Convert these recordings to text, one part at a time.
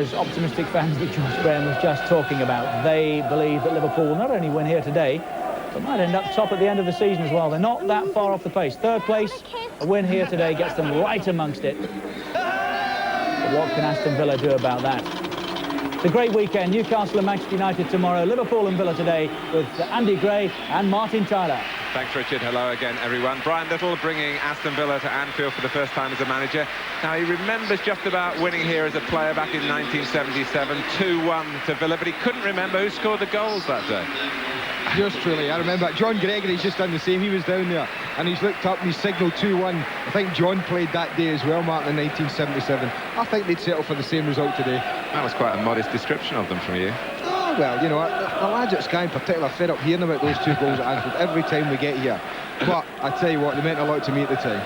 those optimistic fans that George Graham was just talking about. They believe that Liverpool will not only win here today, but might end up top at the end of the season as well. They're not that far off the pace. Third place, a win here today gets them right amongst it. But what can Aston Villa do about that? It's a great weekend. Newcastle and Manchester United tomorrow. Liverpool and Villa today with Andy Gray and Martin Tyler. Thanks, Richard. Hello again, everyone. Brian Little bringing Aston Villa to Anfield for the first time as a manager. Now, he remembers just about winning here as a player back in 1977, 2-1 to Villa, but he couldn't remember who scored the goals that day. Yours truly, I remember. John Gregory's just done the same. He was down there and he's looked up and he's signalled 2-1. I think John played that day as well, Martin, in 1977. I think they'd settle for the same result today. That was quite a modest description of them from you. Oh, well, you know, the lads at Sky in particular are fed up hearing about those 2 goals at Anfield every time we get here. But I tell you what, they meant a lot to me at the time.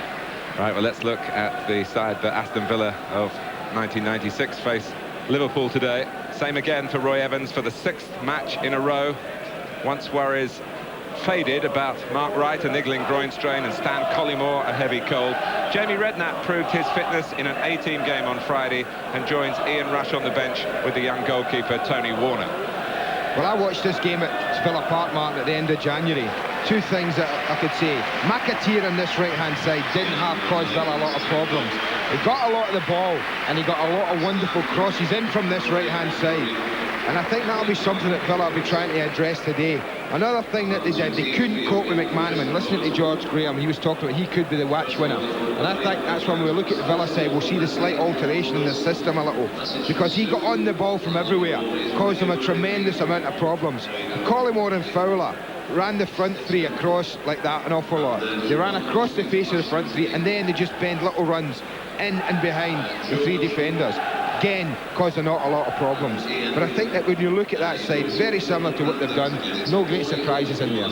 Right, well, let's look at the side that Aston Villa of 1996 face Liverpool today. Same again for Roy Evans for the 6th match in a row. Once worries faded about Mark Wright, a niggling groin strain, and Stan Collymore, a heavy cold. Jamie Redknapp proved his fitness in an A-team game on Friday and joins Ian Rush on the bench with the young goalkeeper Tony Warner. Well, I watched this game at Villa Park, Martin, at the end of January. 2 things that I could say. McAteer on this right-hand side didn't have caused Villa a lot of problems. He got a lot of the ball and he got a lot of wonderful crosses in from this right-hand side. And I think that'll be something that Villa will be trying to address today. Another thing that they did, they couldn't cope with McManaman. Listening to George Graham, he was talking about he could be the match winner. And I think that's when we look at the Villa side, we'll see the slight alteration in the system a little. Because he got on the ball from everywhere, caused them a tremendous amount of problems. Collymore and Fowler ran the front 3 across like that an awful lot. They ran across the face of the front 3 and then they just bend little runs in and behind the 3 defenders. Again, causing not a lot of problems. But I think that when you look at that side, very similar to what they've done, no great surprises in there.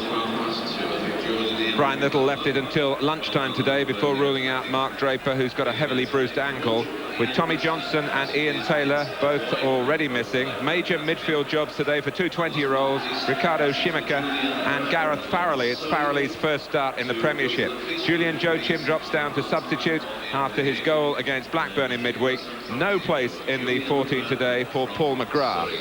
Brian Little left it until lunchtime today before ruling out Mark Draper, who's got a heavily bruised ankle, with Tommy Johnson and Ian Taylor both already missing. Major midfield jobs today for 2 20-year-olds, Ricardo Shimaka and Gareth Farrelly. It's Farrelly's first start in the Premiership. Julian Joachim drops down to substitute after his goal against Blackburn in midweek. No place in the 14 today for Paul McGrath.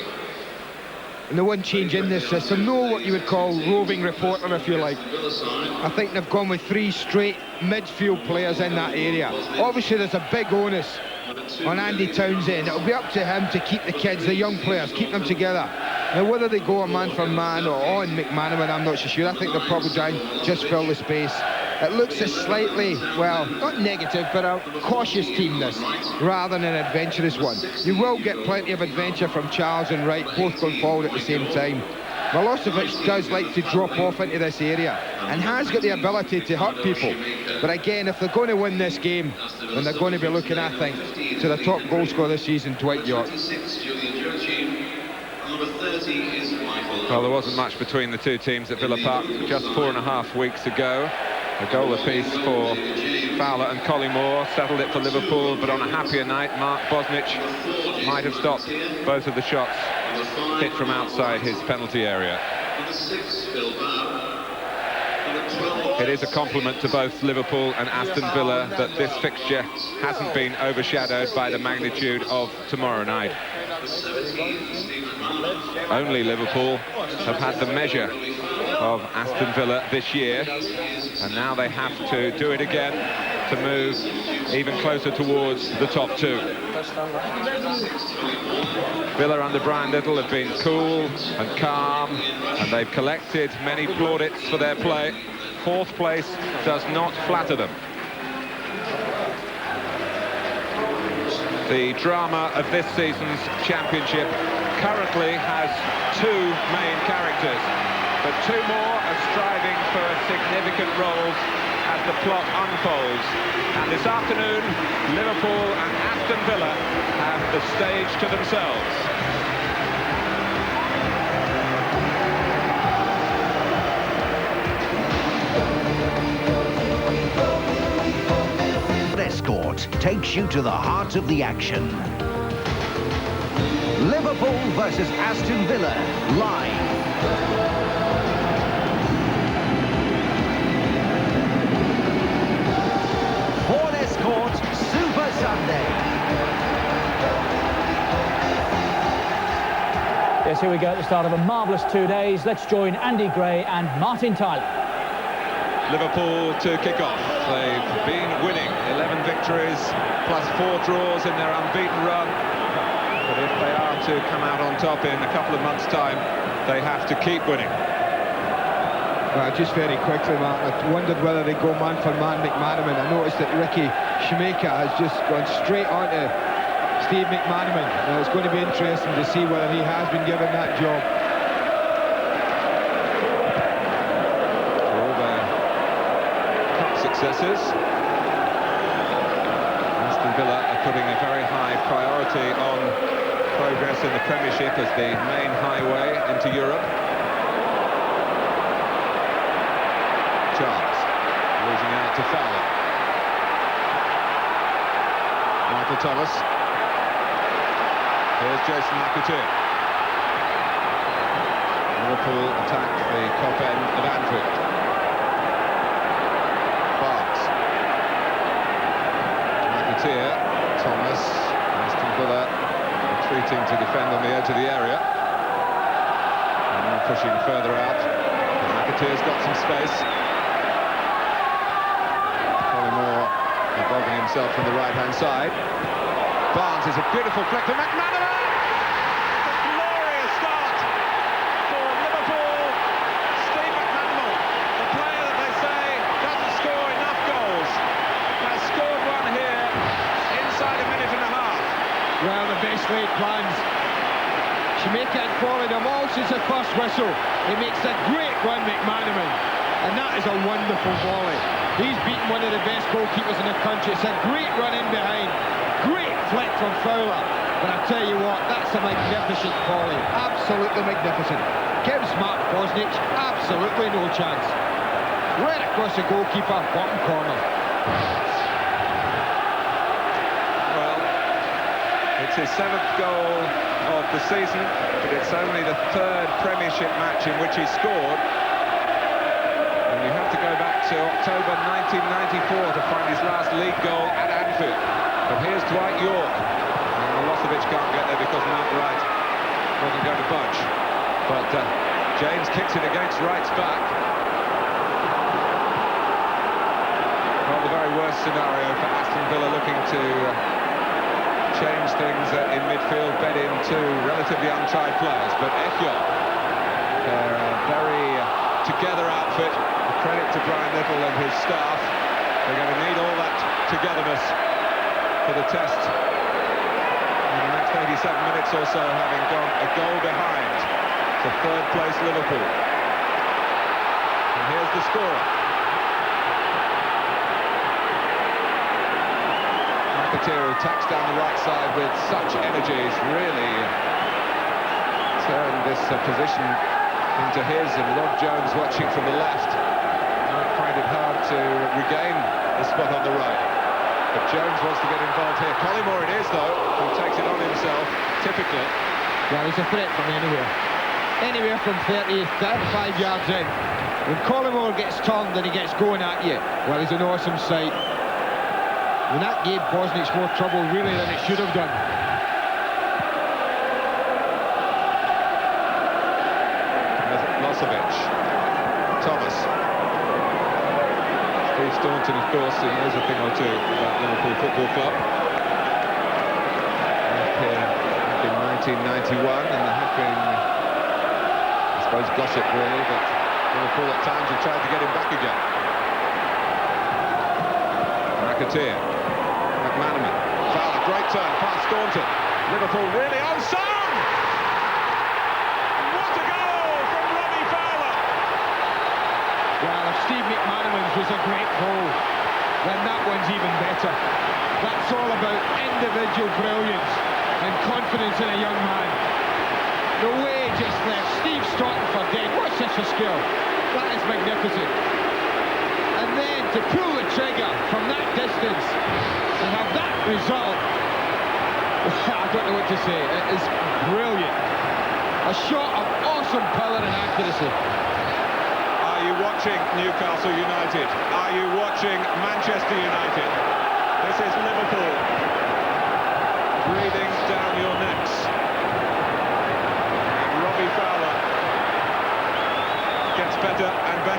And the one change in this system, no what you would call roving reporter, if you like. I think they've gone with 3 straight midfield players in that area. Obviously, there's a big onus on Andy Townsend. It'll be up to him to keep the kids, the young players, keep them together. Now, whether they go a man for man or on McManaman, I'm not so sure. I think they'll probably try and just fill the space. It looks a slightly, well, not negative, but a cautious team, this, rather than an adventurous one. You will get plenty of adventure from Charles and Wright, both going forward at the same time. Milosevic does like to drop off into this area and has got the ability to hurt people. But again, if they're going to win this game, then they're going to be looking, I think, to the top goal scorer this season, Dwight York. Well, there wasn't much between the 2 teams at Villa Park just 4.5 weeks ago. A goal apiece for Fowler and Collymore settled it for Liverpool, but on a happier night, Mark Bosnich might have stopped both of the shots hit from outside his penalty area. It is a compliment to both Liverpool and Aston Villa that this fixture hasn't been overshadowed by the magnitude of tomorrow night. Only Liverpool have had the measure of Aston Villa this year, and now they have to do it again to move even closer towards the top 2. Villa under Brian Little have been cool and calm, and they've collected many plaudits for their play. 4th place does not flatter them. The drama of this season's championship currently has 2 main characters, but 2 more are striving for significant roles as the plot unfolds. And this afternoon, Liverpool and Aston Villa have the stage to themselves. Escort takes you to the heart of the action. Liverpool versus Aston Villa, live. Ford Escort Super Sunday. Yes, here we go at the start of a marvellous 2 days. Let's join Andy Gray and Martin Tyler. Liverpool to kick off. They've been winning 11 victories plus 4 draws in their unbeaten run. But if they are to come out on top in a couple of months' time, they have to keep winning. Just very quickly, Martin, I wondered whether they go man for man McManaman. I noticed that Ricky Shimeka has just gone straight on to Steve McManaman. Now, it's going to be interesting to see whether he has been given that job. All their cup successes, Aston Villa are putting a very high priority on progress in the Premiership as the main highway into Europe. Charles losing out to Fowler. Michael Thomas. Here's Jason McAteer. Liverpool attack the top end of Anfield. Barnes. McAteer. Thomas. Aston Villa retreating to defend on the edge of the area. And now pushing further out. McAteer's got some space. Involving himself from the right-hand side. Barnes is a beautiful flick for McManaman! A glorious start for Liverpool. Steve McManaman, the player that they say doesn't score enough goals, has scored one here inside a minute and a half. Well, the best laid plans. Shimeka and Foley, him all since the first whistle. He makes a great run, McManaman, and that is a wonderful volley. He's beaten one of the best goalkeepers in the country. It's a great run in behind. Great flick from Fowler. But I tell you what, that's a magnificent volley. Absolutely magnificent. Gives Mark Bosnich absolutely no chance. Right across the goalkeeper, bottom corner. Well, it's his 7th goal of the season, but it's only the 3rd Premiership match in which he scored. You have to go back to October 1994 to find his last league goal at Anfield. But here's Dwight York. And Milosevic can't get there because Mount Wright wasn't going to budge. But James kicks it against Wright's back. Not the very worst scenario for Aston Villa, looking to change things in midfield, bed in two relatively untried players. But Effiong, they're a very together outfit. Credit to Brian Little and his staff. They're going to need all that togetherness for the test in the next 87 minutes or so, having gone a goal behind to 3rd place Liverpool. And here's the scorer. McAteer, who attacks down the right side with such energy, has really turned this position into his, and Rob Jones watching from the left. Find it hard to regain the spot on the right. But Jones wants to get involved here. Collymore it is, though, who takes it on himself, typically. Well, he's a threat from anywhere. Anywhere from 30, 35 yards in. When Collymore gets turned and he gets going at you, well, he's an awesome sight. And that gave Bosnich more trouble, really, than it should have done. Milosevic. Thomas. Steve Staunton, of course, he knows a thing or two about Liverpool Football Club. Here in 1991, and there have been, I suppose, gossip really, but Liverpool at times have tried to get him back again. McAteer, McManaman, Fowler, great turn, past Staunton. Liverpool really on song! What a goal from Robbie Fowler! Well, if Steve McManaman's was a great goal, then that one's even better. That's all about individual brilliance and confidence in a young man. The way he just left Steve Staunton for dead. What's such a skill? That is magnificent. And then to pull the trigger from that distance and have that result, I don't know what to say. It is brilliant. A shot of awesome power and accuracy. Are you watching Newcastle United? Are you watching Manchester United? This is Liverpool breathing down your necks. And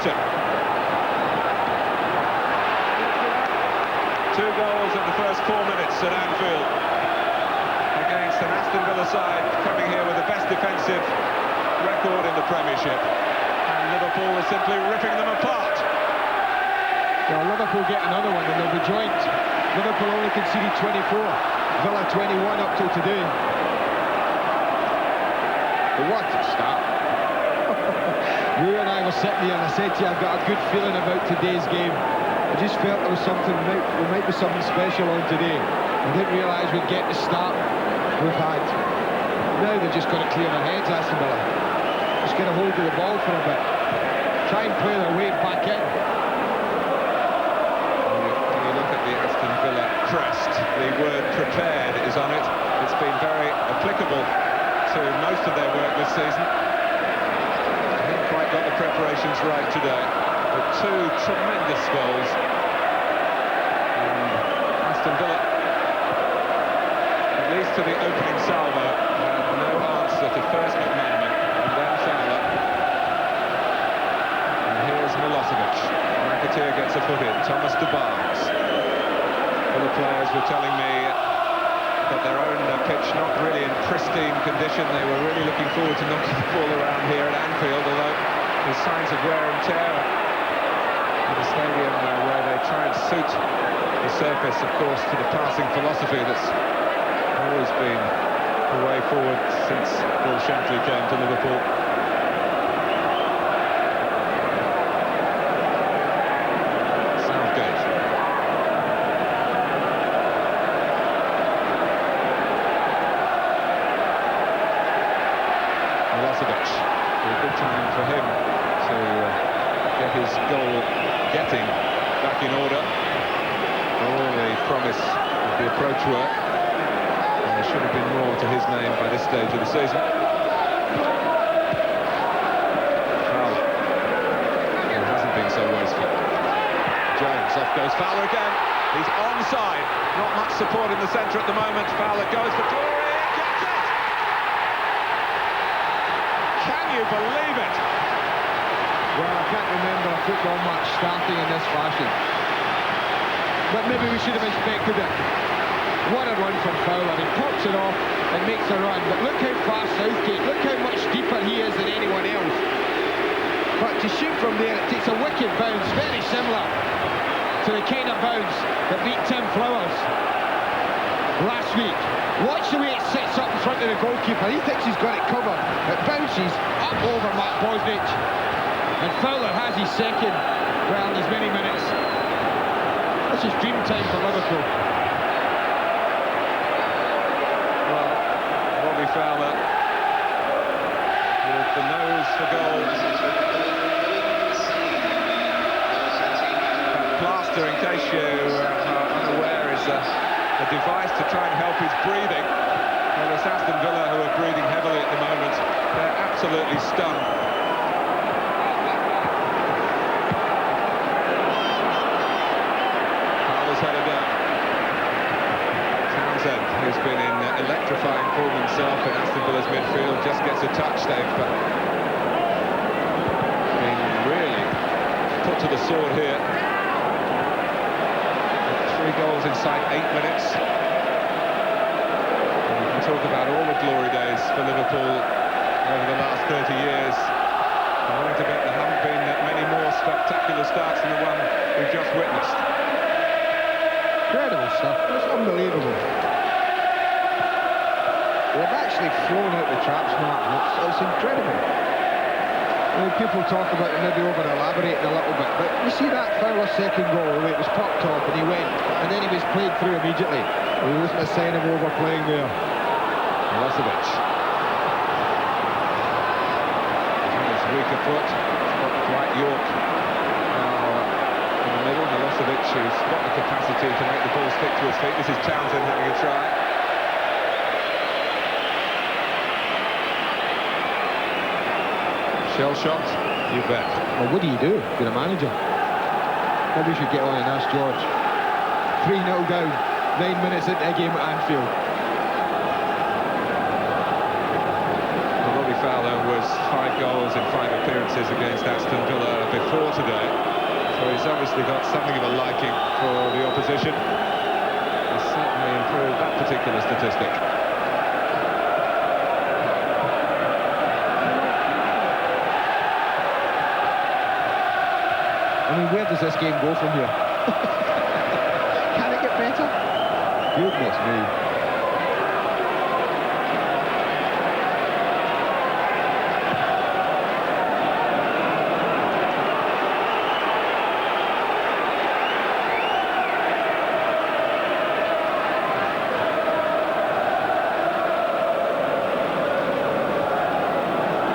Aston. 2 goals in the first 4 minutes at Anfield against an Aston Villa side coming here with the best defensive record in the Premiership, and Liverpool are simply ripping them apart. Well, Liverpool get another one and they'll be joint. Liverpool only conceded 24, Villa 21 up till today. But what a start. You and I were sitting here and I said to you, I've got a good feeling about today's game. I just felt there was something, there might be something special on today. I didn't realise we'd get the start we've had. Now they've just got to clear their heads, Aston Villa. Just get a hold of the ball for a bit. Try and play their way back in. When you look at the Aston Villa crest, the word prepared is on it. It's been very applicable to most of their work this season. Got the preparations right today, but 2 tremendous goals. And Aston Villa, at least to the opening salvo, had no answer to first McManaman and then Fowler. And here's Milosevic. McAteer gets a foot in. Thomas de Barnes. Villa players were telling me that their own pitch not really in pristine condition. They were really looking forward to knocking the ball around here at Anfield, although there's signs of wear and tear in the stadium where they try and suit the surface, of course, to the passing philosophy that's always been the way forward since Paul Shankly came to Liverpool. Southgate. Milosevic. A good time for him to get his goal-getting back in order. All the promise of the approach work. And there should have been more to his name by this stage of the season. Fowler. It hasn't been so wasteful. Jones, off goes Fowler again. He's onside. Not much support in the centre at the moment. Fowler goes for glory. Gets it! Can you believe it? Well, I can't remember a football match starting in this fashion. But maybe we should have expected it. What a run from Fowler. He pops it off and makes a run. But look how far Southgate, look how much deeper he is than anyone else. But to shoot from there, it takes a wicked bounce, very similar to the kind of bounce that beat Tim Flowers last week. Watch the way it sits up in front of the goalkeeper. He thinks he's got it covered. It bounces up over Matt Bosnich. And Fowler has his second, well, in as many minutes. This is dream time for Liverpool. Well, Robbie Fowler with the nose for goal. That plaster, in case you are unaware, is a device to try and help his breathing. Well, it's Aston Villa who are breathing heavily at the moment. They're absolutely stunned. Who's been in electrifying form himself in Aston Villa's midfield, just gets a touch. They've been really put to the sword here. 3 goals inside 8 minutes. And we can talk about all the glory days for Liverpool over the last 30 years. I'm willing to bet there haven't been many more spectacular starts than the one we've just witnessed. Incredible stuff. It's unbelievable. They've actually flown out the traps, Martin. It's incredible. I mean, people talk about it maybe over-elaborating a little bit, but you see that Fowler's second goal, it was popped off and he went, and then he was played through immediately. There wasn't a sign of overplaying there. Milosevic. On his weaker foot, not quite York. In the middle, Milosevic, who's got the capacity to make the ball stick to his feet. This is Townsend having a try. Shell shot, you bet. Well, what do you do if you're a manager? Maybe you should get on and ask George. 3-0 down, 9 minutes into a game at Anfield. Well, Robbie Fowler was 5 goals in 5 appearances appearances against Aston Villa before today, so he's obviously got something of a liking for the opposition. He's certainly improved that particular statistic. I mean, where does this game go from here? Can it get better? Goodness me.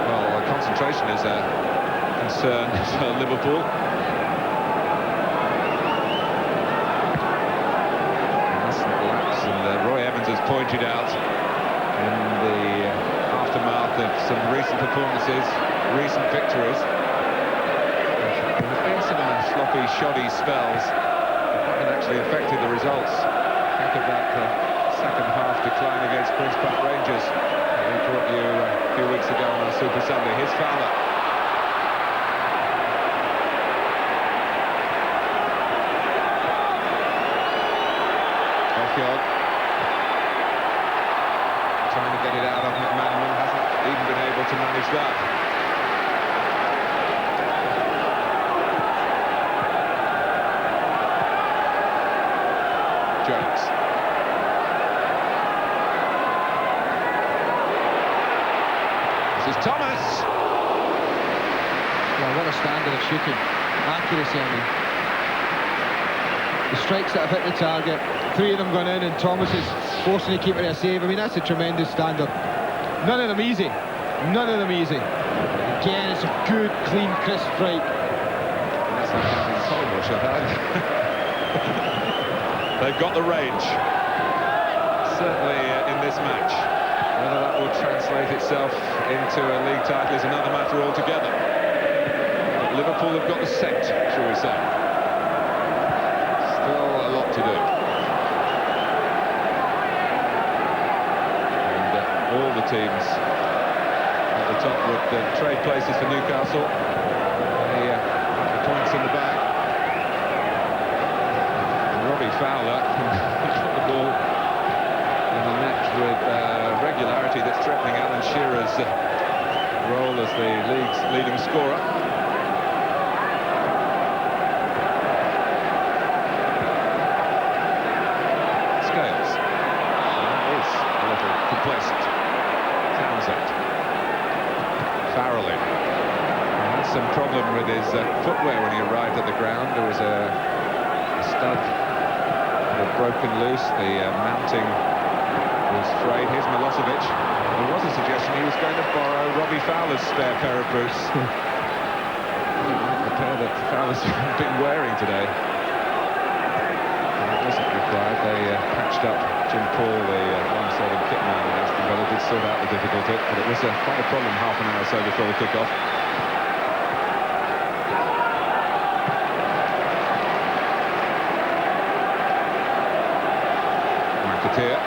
Well, concentration is a concern for Liverpool. Has pointed out in the aftermath of some recent performances, recent victories. There have been some sloppy, shoddy spells that haven't actually affected the results. Think of that second half decline against Queen's Park Rangers that we brought you a few weeks ago on our Super Sunday. Here's Fowler. Off-yard. Trying to get it out of McManaman, hasn't even been able to manage that. Jones. This is Thomas. Well, what a standard of shooting. Accuracy, I mean. The strikes that have hit the target, 3 of them gone in, and Thomas is forcing the keeper to a save. I mean, that's a tremendous standard. None of them easy. None of them easy. Again, it's a good, clean, crisp strike. That's not counting the Solomon shot, They've got the range. Certainly in this match. Whether that will translate itself into a league title is another matter altogether. But Liverpool have got the scent, shall we say. Still a lot to do. All the teams at the top would trade places for Newcastle. The points in the bag. And Robbie Fowler put the ball in the net with regularity that's threatening Alan Shearer's role as the league's leading scorer. Scales. That is a little complacent. Farrelly had some problem with his footwear when he arrived at the ground. There was a stud that had broken loose. The mounting was frayed. Here's Milosevic. There was a suggestion he was going to borrow Robbie Fowler's spare pair of boots. The pair that Fowler's been wearing today. That wasn't required. They patched up Jim Paul, the long-serving kit man at Aston Villa, did sort out the difficulty, but it was quite a problem half an hour or so before the kick-off. McAteer.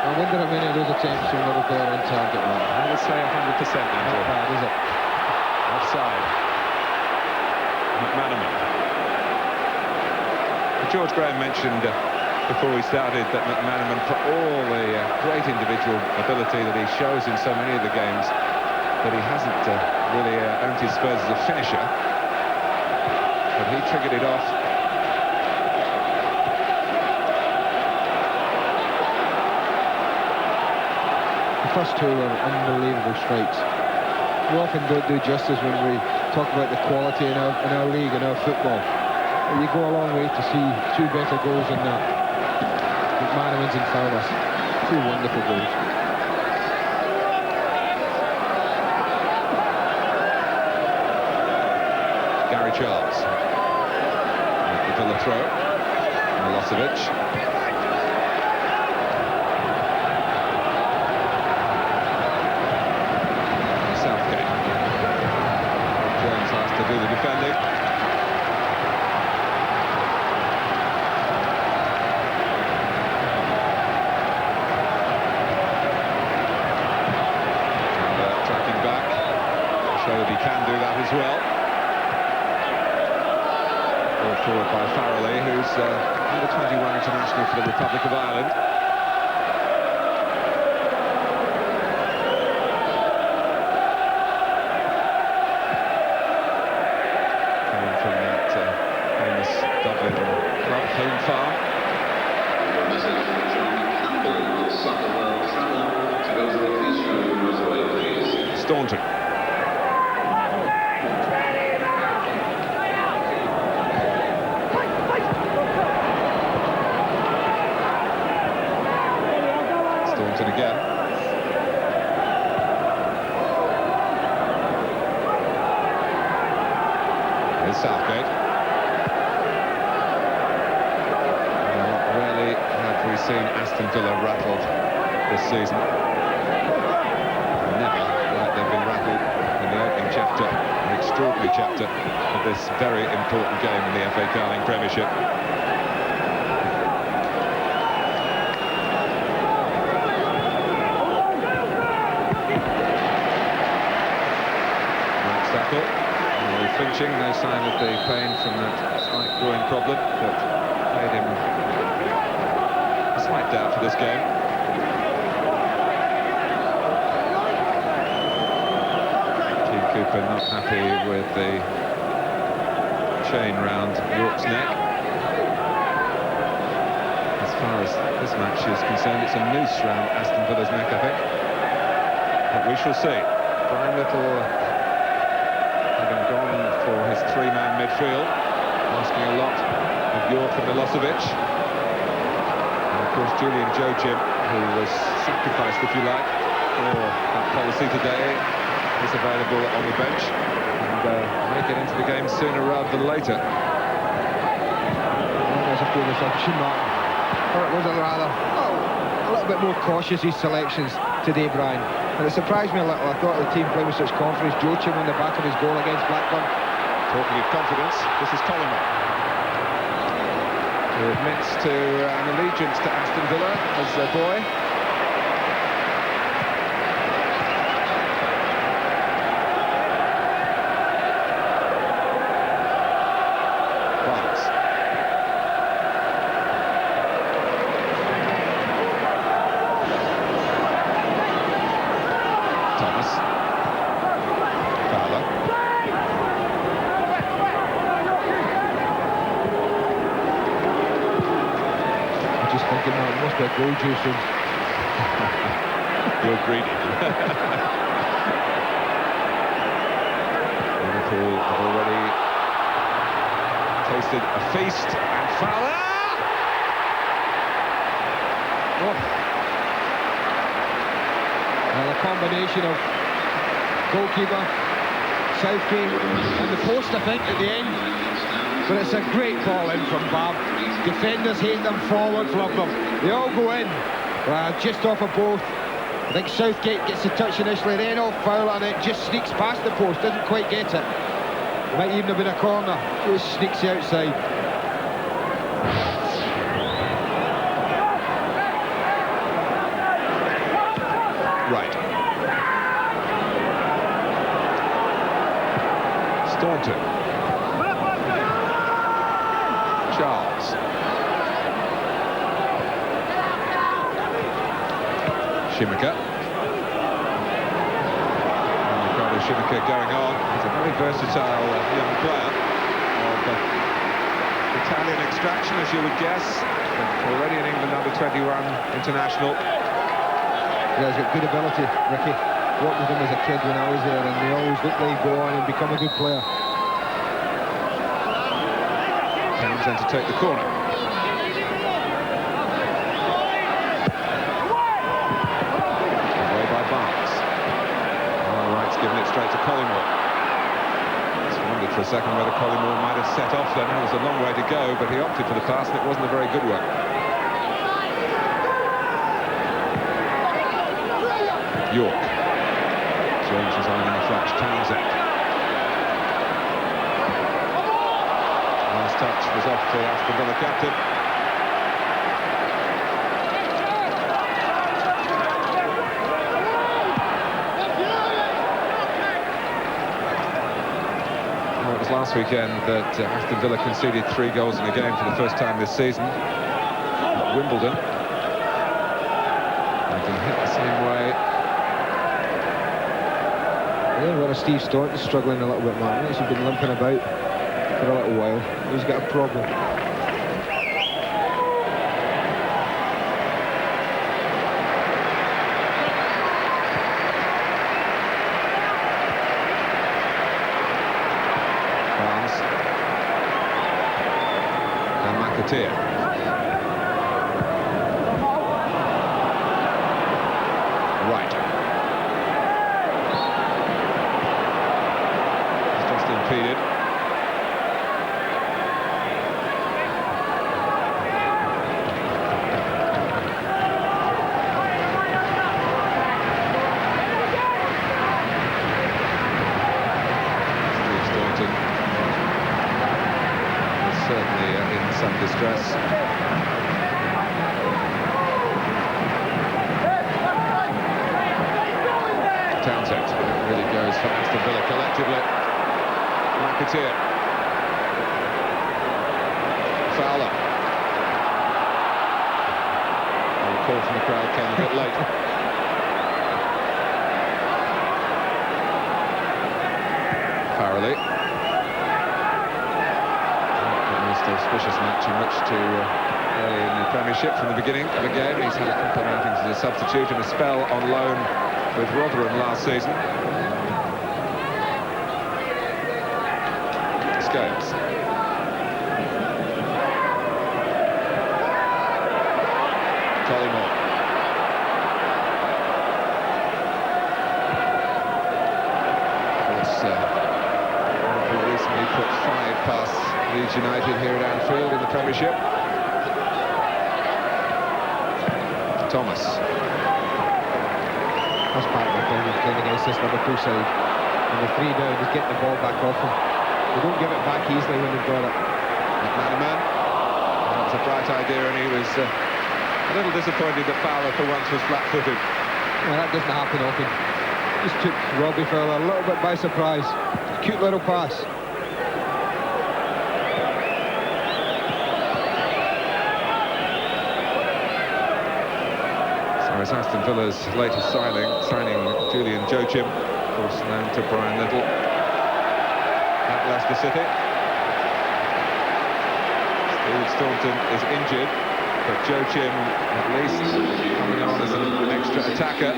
I wonder how many of those attempts from Liverpool are on target. I would say 100%, Andrew. Not bad, is it? Offside. McManaman. George Graham mentioned before we started that McManaman, for all the great individual ability that he shows in so many of the games, that he hasn't really earned his spurs as a finisher. But he triggered it off. The first two were unbelievable strikes. We often don't do justice when we talk about the quality in our league and our football. You go a long way to see 2 better goals than that. McManaman's and Fowler's. 2 wonderful goals. Gary Charles. The Villa throw. Milosevic. Southgate. Jones has to do the defending. Brought forward by Farrelly, who's under 21 international for the Republic of Ireland. Coming from that famous Dublin club, Home Farm. Staunton. Staunton again. Here's Southgate. Well, rarely have we seen Aston Villa rattled this season. Never like they've been rattled in the opening chapter, an extraordinary chapter of this very important game in the FA Carling Premiership. No flinching, no sign of the pain from that slight groin problem that made him a slight doubt for this game. Keane Cooper not happy with the chain round York's neck. As far as this match is concerned, it's a noose round Aston Villa's neck, I think. But we shall see. Brian Little for his three-man midfield, asking a lot of York and Milosevic. And of course Julian Joachim, who was sacrificed, if you like, for that policy today, is available on the bench and may get into the game sooner rather than later. There's a good assumption, Martin. Or it wasn't rather a little bit more cautious, his selections today, Brian. And it surprised me a little. I thought the team played with such confidence. Joachim on the back of his goal against Blackburn. Talking of confidence, this is Collingwood, who admits to an allegiance to Aston Villa as a boy. Barnes. Thomas. Fowler. Must be a goal due soon. You're greedy. Liverpool have already tasted a feast, and Fowler! Oh. Well, a combination of goalkeeper, Southgate and the post, I think, at the end. But it's a great ball in from Bob. Defenders hate them, forwards love them. They all go in, just off a both. I think Southgate gets the touch initially, then off Fowler, and it just sneaks past the post, doesn't quite get it. Might even have been a corner, just sneaks the outside. Right. Staunton. Charles. Shimika. Ricardo Shimika going on. He's a very versatile young player of Italian extraction, as you would guess. Already an England under-21 international. Yeah, he's got good ability, Ricky. Worked with him as a kid when I was there, and they always look like go on and become a good player. Townsend to take the corner. Away by Barnes. Wright's given it straight to Collingwood. Just wondered for a second whether Collingwood might have set off then. It was a long way to go, but he opted for the pass and it wasn't a very good one. York. James was on in the flash. Townsend. Last touch was off to Aston Villa captain. Well, it was last weekend that Aston Villa conceded 3 goals in a game for the first time this season at Wimbledon. They can hit the same way. Yeah, well, Steve Staunton's struggling a little bit, man. He's been limping about for a little while. He's got a problem. McAteer. Right. He's just impeded. Steve Staunton is certainly in some distress. Townsend really goes for Aston Villa collectively. McAteer. Fowler. The call from the crowd came a bit late. Farrelly. Most auspicious match in which to play in the Premiership from the beginning of the game. He's had a couple of outings as a substitute and a spell on loan with Rotherham last season. Scales. Collymore. Liverpool recently put 5 past Leeds United here at Anfield in the Premiership. Thomas. That's part of the thing with playing against this Liverpool side. When they're 3 down, just getting the ball back off them. They don't give it back easily when they've got it. McManaman. That was a bright idea, and he was a little disappointed that Fowler for once was flat-footed. Well, that doesn't happen often. Just took Robbie Fowler a little bit by surprise. Cute little pass. It's Aston Villa's latest signing Julian Joachim, of course known to Brian Little at Leicester City. Steve Staunton is injured, but Joachim at least coming on as an extra attacker.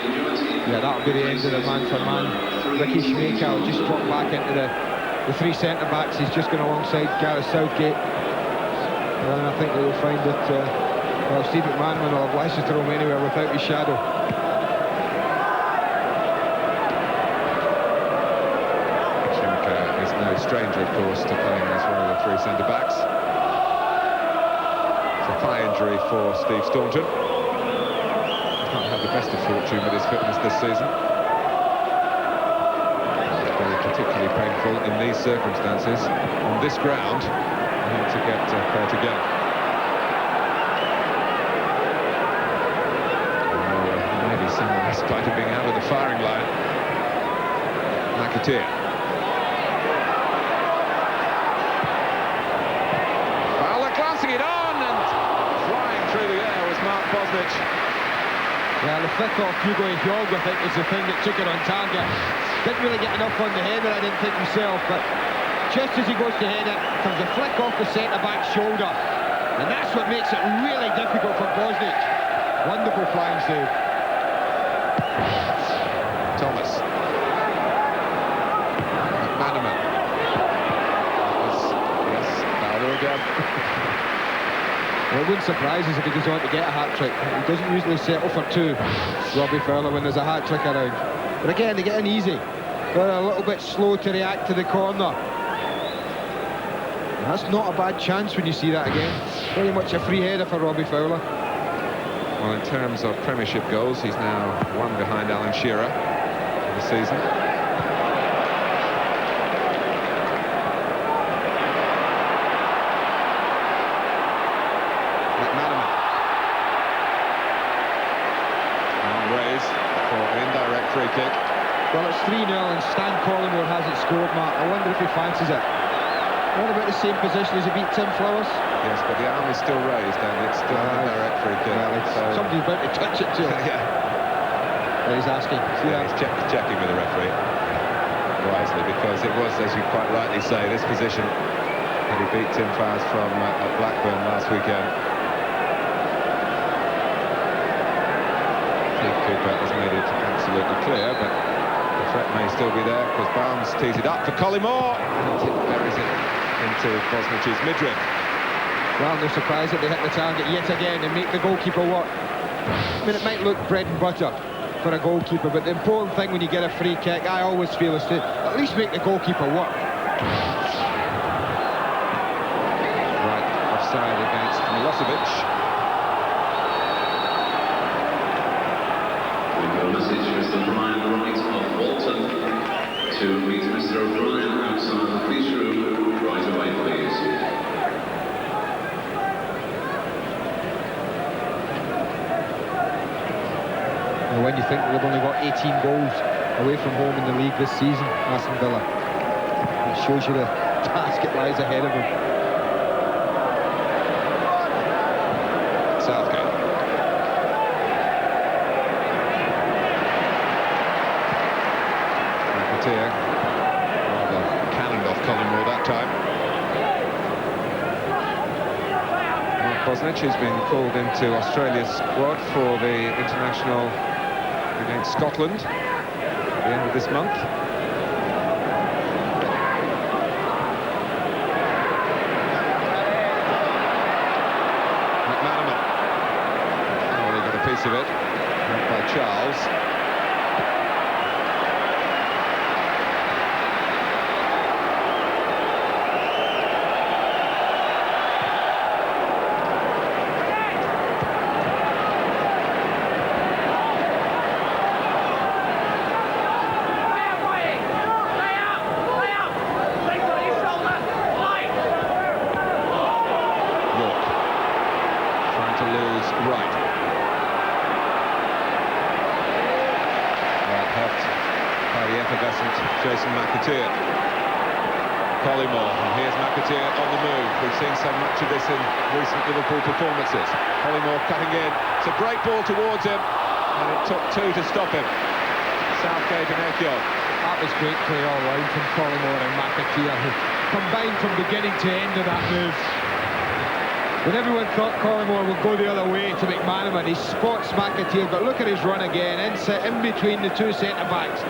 Yeah, that'll be the end of the man-for-man. Ricky Schmeichel just dropped back into the 3 centre-backs. He's just going alongside Gareth Southgate. And I think they'll find that... well, Steve McManaman will have licence to roam anywhere without his shadow. Schmeichel is no stranger, of course, to playing as one of the 3 centre-backs. It's a thigh injury for Steve Staunton. He's not had the best of fortune with his fitness this season. It's very particularly painful in these circumstances, on this ground, for him to get caught again. Despite of being out of the firing line. McAteer. Fowler glancing it on and flying through the air was Mark Bosnich. Yeah, the flick off Hugo Hjog, I think, is the thing that took it on target. Didn't really get enough on the header, I didn't think himself, but just as he goes to head it, comes a flick off the centre-back's shoulder. And that's what makes it really difficult for Bosnich. Wonderful flying save. Thomas. McManaman. Yes, Fowler again. Well, it wouldn't surprise us if he goes on to get a hat-trick. He doesn't usually settle for 2, Robbie Fowler, when there's a hat-trick around. But again, they get in easy. They're a little bit slow to react to the corner. And that's not a bad chance when you see that again. Very much a free header for Robbie Fowler. Well, in terms of Premiership goals, he's now 1 behind Alan Shearer for the season. McManaman. And raised for an indirect free kick. Well, it's 3-0 and Stan Collymore hasn't scored, Mark. I wonder if he fancies it. What about the same position as he beat Tim Flowers? Yes, but the arm is still raised and it's still a direct free kick. Well, somebody's about to touch it to him. Yeah. Well, he's asking. Yeah, he's checking with the referee. Wisely, because it was, as you quite rightly say, this position that he beat Tim Flowers from at Blackburn last weekend. The keeper has made it absolutely clear, but the threat may still be there because Barnes tees it up for Collymore and it buries it into Bosnich's midriff. Well, no surprise that they hit the target yet again and make the goalkeeper work. I mean, it might look bread and butter for a goalkeeper, but the important thing when you get a free kick, I always feel, is to at least make the goalkeeper work. Right, offside against Milosevic. We've got a message for Mr. Brian Wright of Walton to meet Mr. O'Brien outside the police room right away, please. When you think they've only got 18 goals away from home in the league this season, Aston Villa, it shows you the task it lies ahead of them. Southgate. McAteer. Rather cannoned off Collymore that time. Bosnich has been called into Australia's squad for the international against Scotland at the end of this month. McManaman. Oh, they got a piece of it. Not by Charles. Jason McAteer. Collymore, and here's McAteer on the move. We've seen so much of this in recent Liverpool performances. Collymore cutting in. It's a great ball towards him, and it took two to stop him. Southgate and Ekyo. That was great play all round from Collymore and McAteer, who combined from beginning to end of that move. When everyone thought Collymore would go the other way to McManaman, he spots McAteer, but look at his run again, in between the two centre-backs.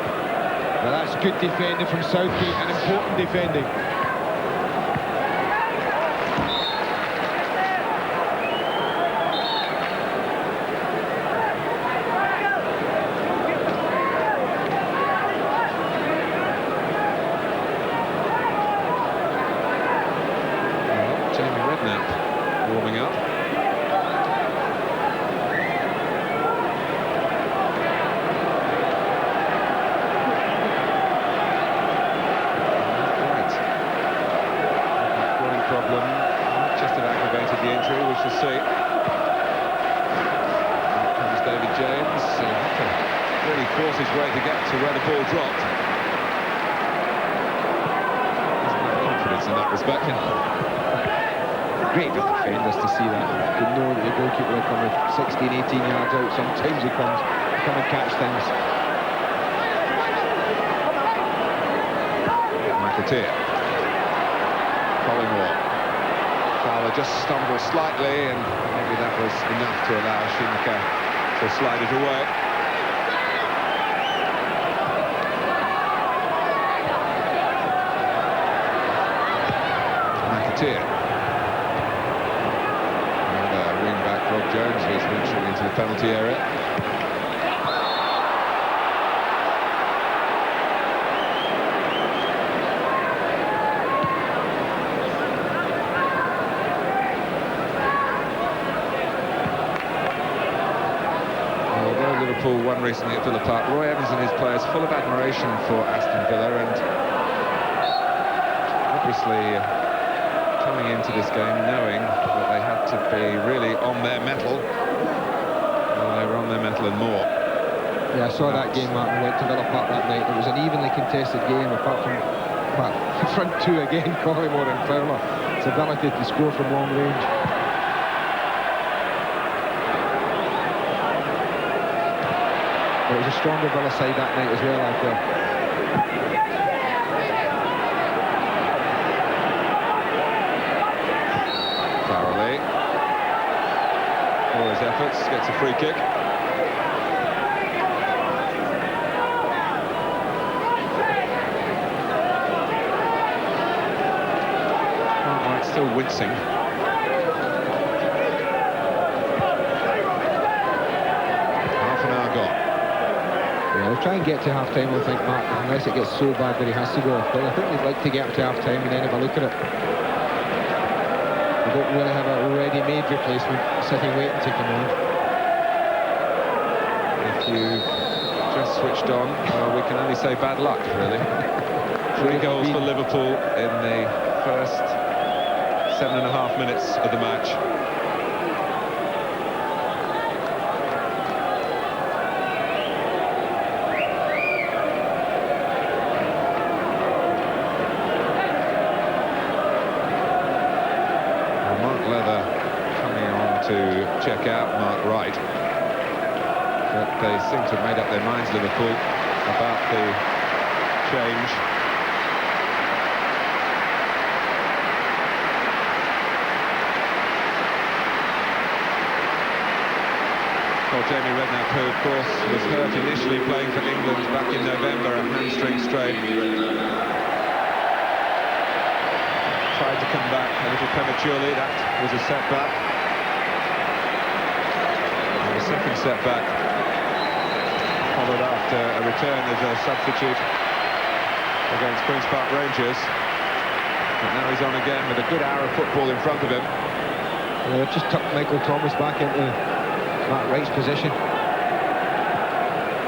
Well, that's good defending from Southgate, and important defending. Well, Jamie Redknapp warming up. To see. Here comes David James. Really forced his way to get to where the ball dropped. Doesn't have confidence in that respect. Great for defenders to see that. You know that the goalkeeper will come with 16, 18 yards out. Sometimes he comes to come and catch things. McAteer. Collymore. Fowler just stumbled slightly, and maybe that was enough to allow Schumacher to slide it away. McAteer. And wing-back Rob Jones is venturing into the penalty area. Liverpool won recently at Villa Park. Roy Evans and his players full of admiration for Aston Villa, and obviously coming into this game knowing that they had to be really on their mettle. Well, they were on their mettle and more. Yeah, I saw that game, Martin. Went to Villa Park that night. It was an evenly contested game, apart from But front two again, Collymore and Fowler. Its ability to score from long range. But it was a stronger Villa side that night as well, I feel. Farrelly, for his efforts, gets a free kick. Still wincing. Half an hour gone. Yeah, they'll try and get to half-time, I think, Mark, unless it gets so bad that he has to go off. But I think they'd like to get up to half-time and then have a look at it. They don't really have a ready-made replacement sitting waiting to come on. If you've just switched on, well, we can only say bad luck, really. 3 goals for Liverpool in the first 7.5 minutes of the match. Well, Mark Leather coming on to check out Mark Wright. But they seem to have made up their minds, Liverpool, about the change. Well, Jamie Redknapp, who of course was hurt initially playing for England back in November, a hamstring strain. Tried to come back a little prematurely, that was a setback. And the second setback followed after a return as a substitute against Queen's Park Rangers. But now he's on again with a good hour of football in front of him. Well, they've just tucked Michael Thomas back into Matt Wright's position.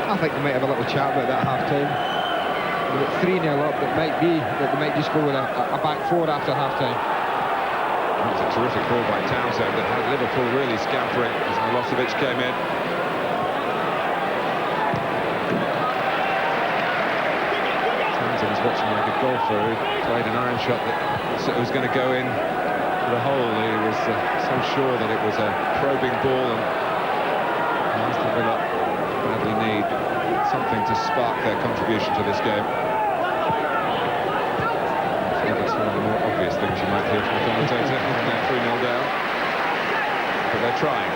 I think they might have a little chat about that half-time. With 3-0 up, it might be that they might just go with a back four after half-time. That was a terrific ball by Townsend that had Liverpool really scampering as Milosevic came in. Townsend was watching like a golfer who played an iron shot that was going to go in for the hole. He was so sure that it was a probing ball, and Aston Villa badly need something to spark their contribution to this game. I think it's one of the more obvious things you might hear from the commentator when they're 3-0 down. But they're trying.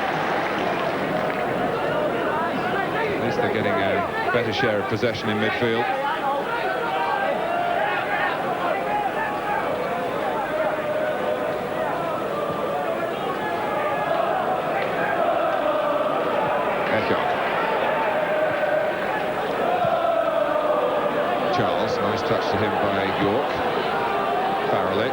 At least they're getting a better share of possession in midfield. Charles, nice touch to him by York. Farrelly.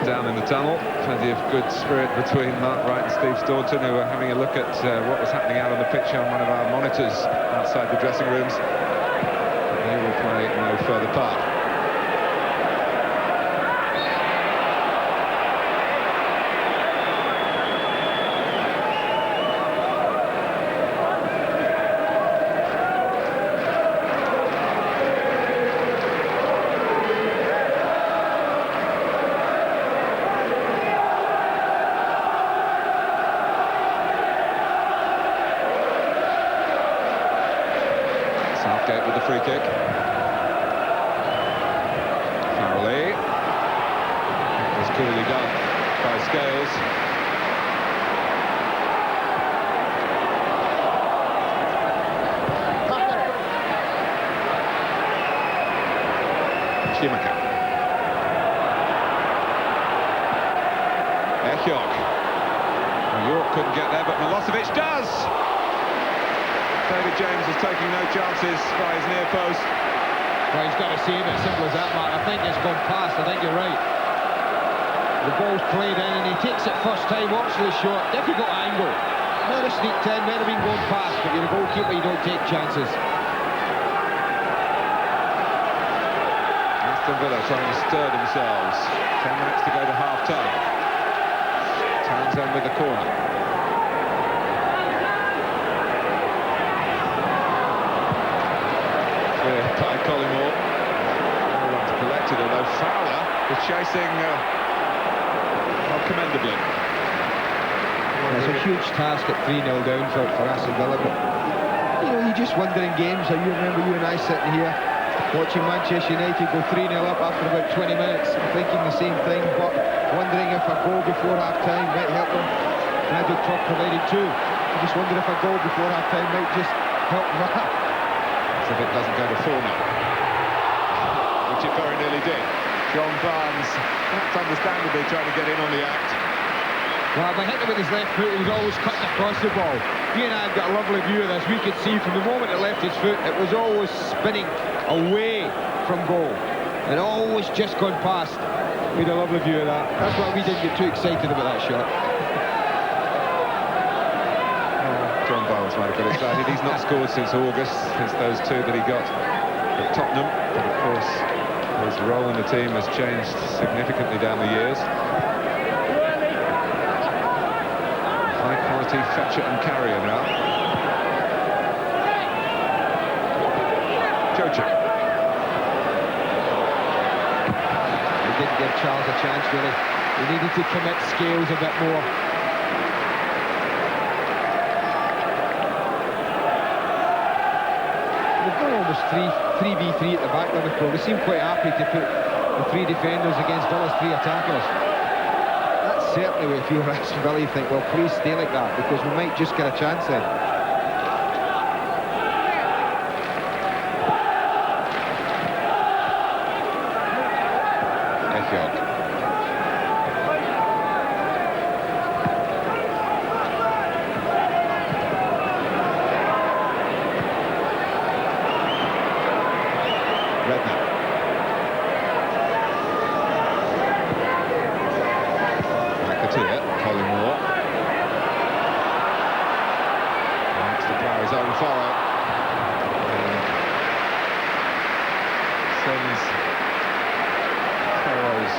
Down in the tunnel, plenty of good spirit between Mark Wright and Steve Staunton, who were having a look at what was happening out on the pitch on one of our monitors outside the dressing rooms. But they will play no further part. Southgate with the free kick. Farrelly. That was coolly done by Scales. Schumacher. Echock. York couldn't get there, but Milosevic does! David James is taking no chances by his near post. Well, he's got to save it, simple as that, Mark. I think it's gone past, I think you're right. The ball's played in and he takes it first time, watches the shot, difficult angle. Might have sneaked in, might have been going past, but you're a goalkeeper, you don't take chances. Aston Villa trying to stir themselves. 10 minutes to go to half-time. Townsend with the corner. Clear by Collymore. No one's collected, although Fowler is chasing commendably. It's a huge task at 3-0 down for Aston Villa, but you know, you just wonder in games, how you remember you and I sitting here watching Manchester United go 3-0 up after about 20 minutes, thinking the same thing, but wondering if a goal before half-time might help them. Nigel Clough provided two. I just wonder if a goal before half-time might just help that. As if it doesn't go to 4 now, which it very nearly did. John Barnes, that's understandably trying to get in on the act. Well, by hitting it with his left foot, he was always cutting across the ball. He and I have got a lovely view of this. We could see from the moment it left his foot, it was always spinning away from goal. It always just gone past. We had a lovely view of that. That's why we didn't get too excited about that shot. John Barnes might have got excited. He's not scored since August, since those two that he got at Tottenham. But of course, his role in the team has changed significantly down the years. High-quality fetcher and carrier now. Jojo. He didn't give Charles a chance, really. He needed to commit scales a bit more. They've got almost 3v3 at the back, Liverpool. They seem quite happy to put the 3 defenders against Villa's 3 attackers. That's certainly if you're Aston Villa, you think, well, please stay like that, because we might just get a chance then. Collymore. Likes to plough his own furrow. Sends furrows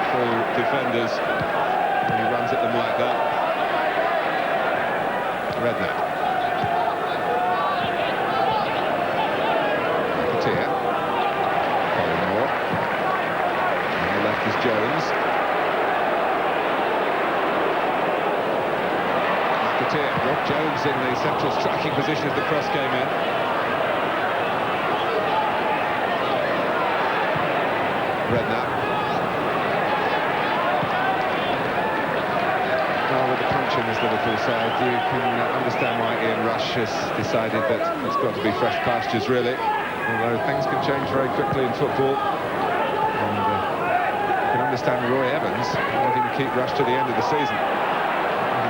through defenders when he runs at them like that. Redknapp. McAteer. Collymore. On the left is Jones. Rob Jones in the central striking position as the cross came in. Redknapp. Well, with the punch in this Liverpool side, you can understand why Ian Rush has decided that it's got to be fresh pastures, really. Although things can change very quickly in football. And you can understand Roy Evans wanting to keep Rush to the end of the season.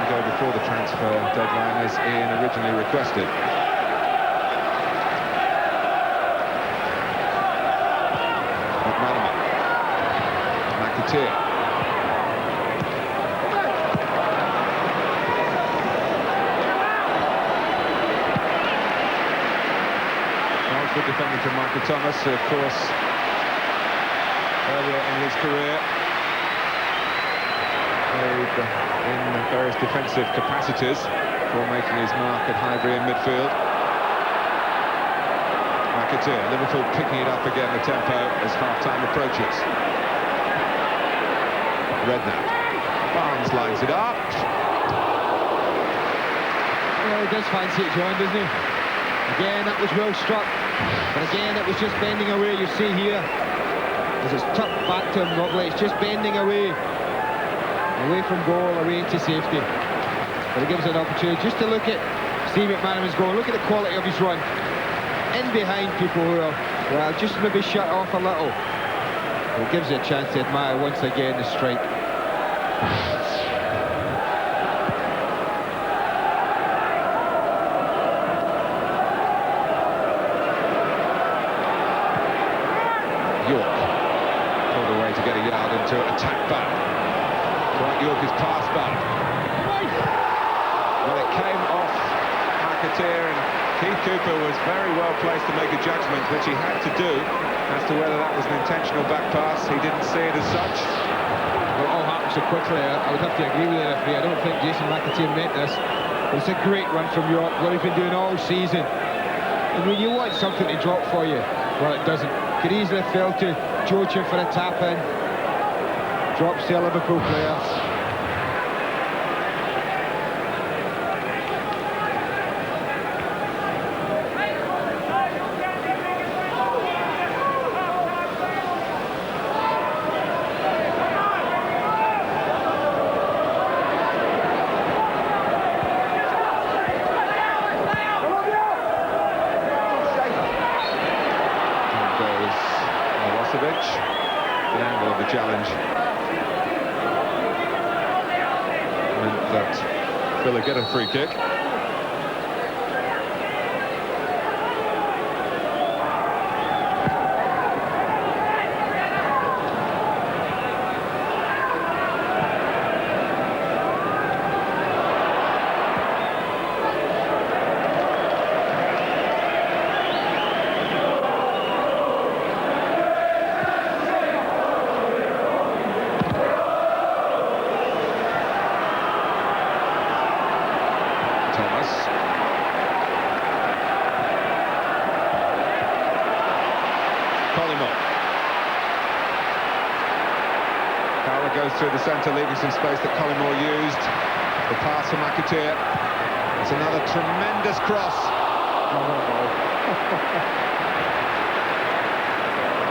Go before the transfer deadline as Ian originally requested. McManaman. McAteer. Nice good defending from Michael Thomas, who, of course, earlier in his career played in various defensive capacities before making his mark at Highbury in midfield. McAteer, Liverpool picking it up again, the tempo as half-time approaches. Redknapp. Barnes lines it up. Well, he does fancy it, John, doesn't he? Again, that was well struck. But again, it was just bending away, you see here. As it's tucked back to him, lovely. It's just bending away. Away from goal, away into safety. But it gives an opportunity just to look at Steve McManaman's goal. Look at the quality of his run. In behind people who are, well, just maybe shut off a little. It gives you a chance to admire once again the strike. York pulled away to get a yard into attack back. York is passed back. Well, it came off McAteer, and Keith Cooper was very well placed to make a judgment, which he had to do, as to whether that was an intentional back pass. He didn't see it as such. Well, it all happened so quickly. I would have to agree with the referee. I don't think Jason McAteer meant this. But it's a great run from York, what he's been doing all season. I mean, you want something to drop for you. Well, it doesn't. Could easily have fell to Joachim for a tap-in. Drops to a Liverpool player. The angle of the challenge meant that Villa get a free kick. Goes through the centre, leaving some space that Collymore used. The pass from McAteer. It's another tremendous cross.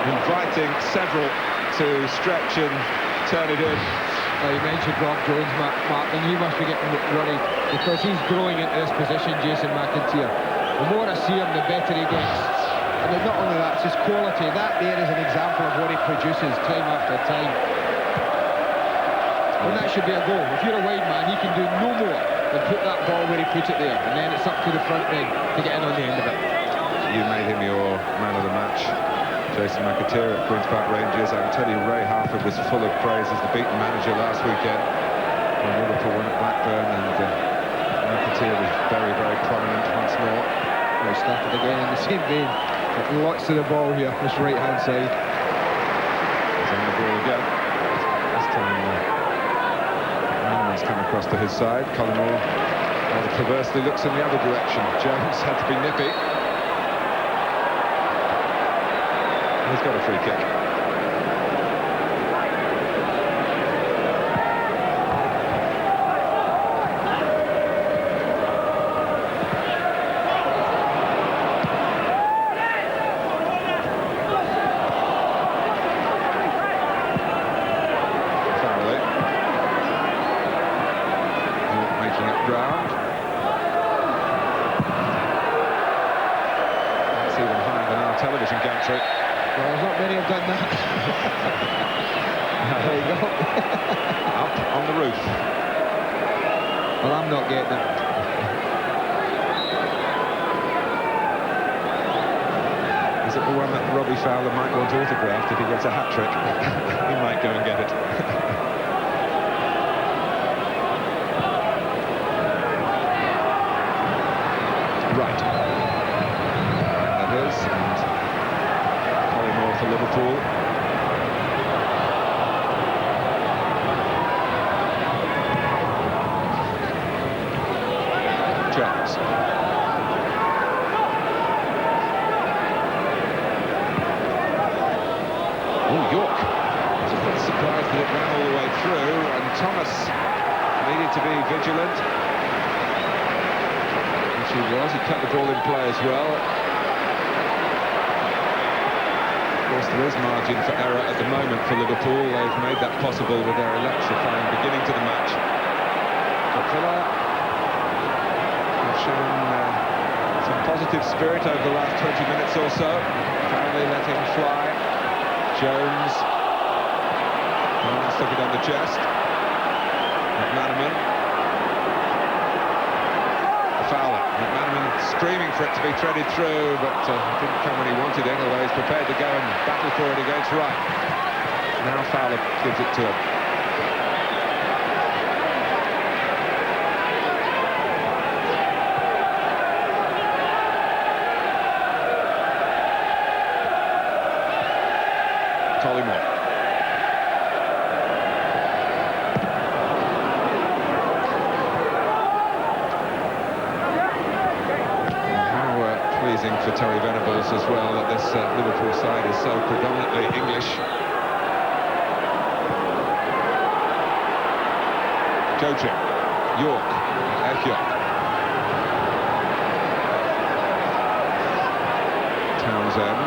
Inviting several to stretch and turn it in. Well, you mentioned Rob Jones, Mark, and he must be getting worried because he's growing into this position, Jason McAteer. The more I see him, the better he gets. And not only that, it's his quality. That there is an example of what he produces time after time. And that should be a goal. If you're a wide man, he can do no more than put that ball where he put it there, and then it's up to the front leg to get in on the end of it. You made him your man of the match, Jason McAteer at Queen's Park Rangers. I can tell you Ray Harford was full of praise as the beaten manager last weekend when Liverpool won at Blackburn, and McAteer was very, very prominent once more. Well, he started again in the same vein. Lots to the ball here, this right-hand side. He's on the ball again. This time Manman's come across to his side. Collymore rather perversely looks in the other direction. Jones had to be nippy. He's got a free kick. Television gantry. Well, there's not many have done that. There you go. Up on the roof. Well, I'm not getting it. Is it the one that Robbie Fowler might want autographed if he gets a hat-trick? He might go and get it. Right. For Liverpool. Jones. Oh, York. I was a bit surprised that it ran all the way through, and Thomas needed to be vigilant. Which he was. He kept the ball in play as well. Of course, there is margin for error at the moment for Liverpool. They've made that possible with their electrifying beginning to the match. But Villa have shown some positive spirit over the last 20 minutes or so. Finally letting fly. Jones. Stuck it on the chest. McManaman. Fowler. McManaman screaming for it to be threaded through, but didn't come when he wanted it, although he's prepared to go and battle for it against Wright. Now Fowler gives it to him. thing for Terry Venables as well, that this Liverpool side is so predominantly English. Coaching, York, Effiong. Townsend.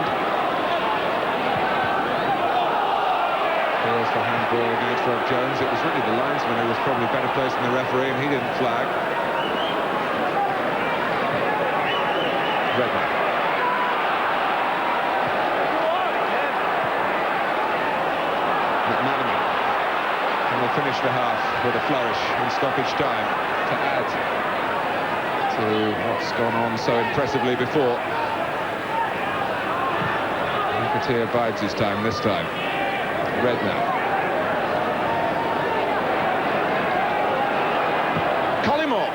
Calls for handball against Rob Jones. It was really the linesman who was probably better placed than the referee, and he didn't flag. Redman. McManaman. And we'll finish the half with a flourish in stoppage time to add to what's gone on so impressively before. McAteer bides his time this time. Redman. Collymore.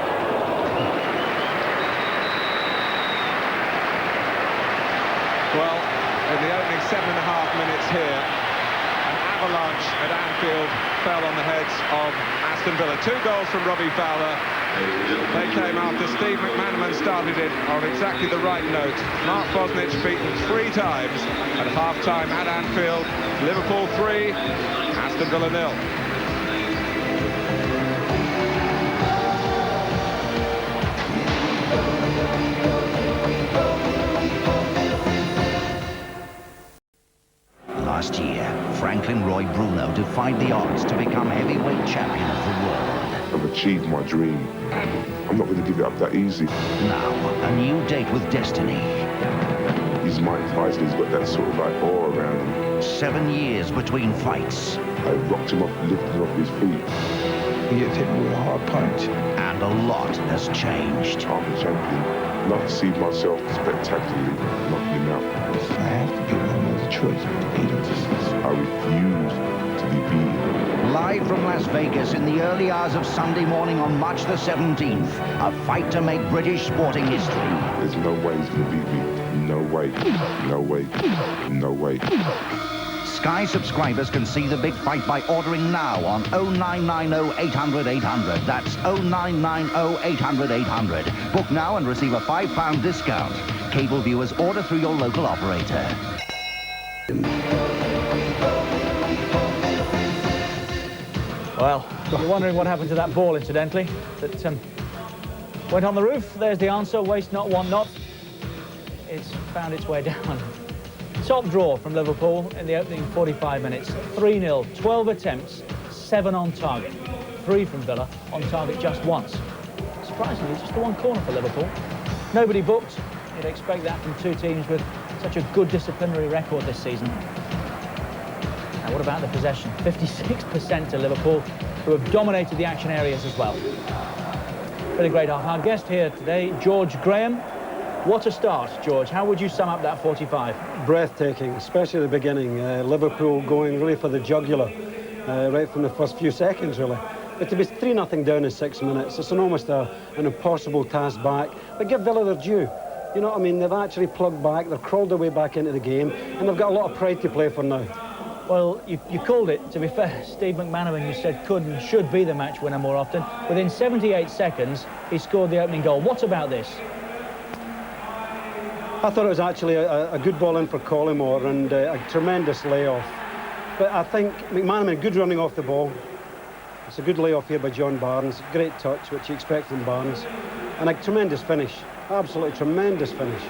Well, in the opening 7.5 minutes here, an avalanche at Anfield fell on the heads of Aston Villa. 2 goals from Robbie Fowler. They came after Steve McManaman started it on exactly the right note. Mark Bosnich beaten 3 times at half-time at Anfield. Liverpool 3, Aston Villa 0. Last year, Franklin Roy Bruno defied the odds to become heavyweight champion of the world. I've achieved my dream. I'm not going to give it up that easy. Now, a new date with destiny. He's Mike Tyson, he's got that sort of like aura around him. 7 years between fights. I rocked him up, lifted him off his feet. He hit me with a hard punch. And a lot has changed. I'm a champion. Love to see myself spectacularly knocking him out. I have to give him another choice to beat him. I refuse to be beaten. Live from Las Vegas in the early hours of Sunday morning on March the 17th, a fight to make British sporting history. There's no way he's going to beat me. No way. No way. No way. Sky subscribers can see the big fight by ordering now on 0990 800 800. That's 0990 800 800. Book now and receive a £5 discount. Cable viewers order through your local operator. Well, you're wondering what happened to that ball, incidentally, that went on the roof. There's the answer. Waste not, want not. It's found its way down. Top draw from Liverpool in the opening 45 minutes. 3-0, 12 attempts, 7 on target. 3 from Villa, on target just once. Surprisingly, just the 1 corner for Liverpool. Nobody booked. You'd expect that from 2 teams with such a good disciplinary record this season. Now, what about the possession? 56% to Liverpool, who have dominated the action areas as well. Really great half. Our guest here today, George Graham. What a start, George. How would you sum up that 45? Breathtaking, especially at the beginning. Liverpool going really for the jugular right from the first few seconds, really. But to be 3-0 down in 6 minutes, it's almost an impossible task back. But give Villa their due. You know what I mean? They've actually plugged back, they've crawled their way back into the game, and they've got a lot of pride to play for now. Well, you called it, to be fair. Steve McManaman, you said, could and should be the match winner more often. Within 78 seconds, he scored the opening goal. What about this? I thought it was actually a good ball in for Collymore and a tremendous layoff. But I think McManaman, good running off the ball. It's a good layoff here by John Barnes. Great touch, which you expect from Barnes. And a tremendous finish. Absolutely tremendous finish.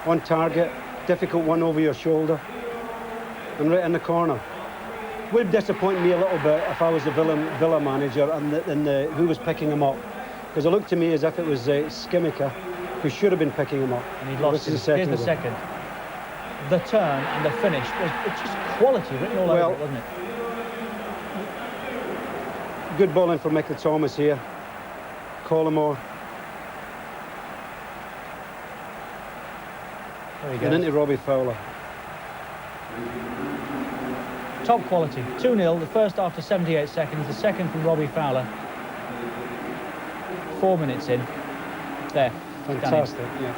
On target, difficult one over your shoulder. And right in the corner. Would disappoint me a little bit if I was the Villa manager and who was picking him up. Because it looked to me as if it was Skimica who should have been picking him up. And he lost him. Here's the second. The turn and the finish was just quality written all over it, wasn't it? Good ball in for Michael Thomas here. Collymore. There we go. And into Robbie Fowler. Top quality. 2-0, the first after 78 seconds, the second from Robbie Fowler. 4 minutes in. There. Fantastic, yeah.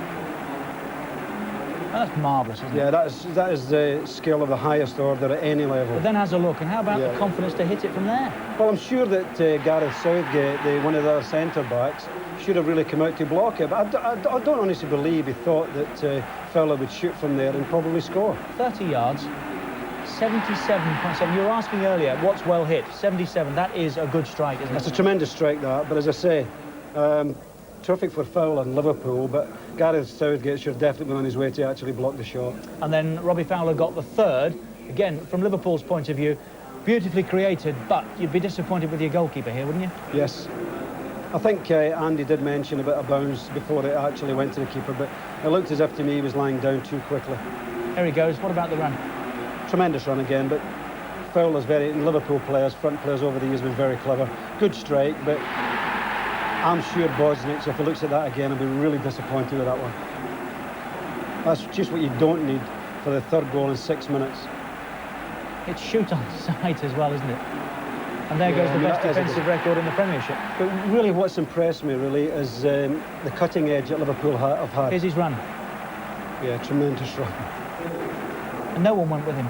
Oh, that's marvellous, isn't it? Yeah, that is the skill of the highest order at any level. But then has a look, and how about the confidence to hit it from there? Well, I'm sure that Gareth Southgate, one of the other centre-backs, should have really come out to block it. But I don't honestly believe he thought that Fowler would shoot from there and probably score. 30 yards, 77.7. You were asking earlier, what's well hit? 77, that is a good strike, isn't it? That's a tremendous strike, that. But as I say, terrific for Fowler and Liverpool, but Gareth Southgate should have definitely been on his way to actually block the shot. And then Robbie Fowler got the third. Again, from Liverpool's point of view, beautifully created, but you'd be disappointed with your goalkeeper here, wouldn't you? Yes. I think Andy did mention a bit of bounce before it actually went to the keeper, but it looked as if to me he was lying down too quickly. Here he goes. What about the run? Tremendous run again, but Fowler's and Liverpool players, front players over the years, been very clever. Good strike, but I'm sure Bosnich, if he looks at that again, will be really disappointed with that one. That's just what you don't need for the third goal in 6 minutes. It's shoot on sight as well, isn't it? And there goes the best defensive record in the Premiership. But really what's impressed me really is the cutting edge that Liverpool have had. Here's his run. Yeah, tremendous run. And no one went with him.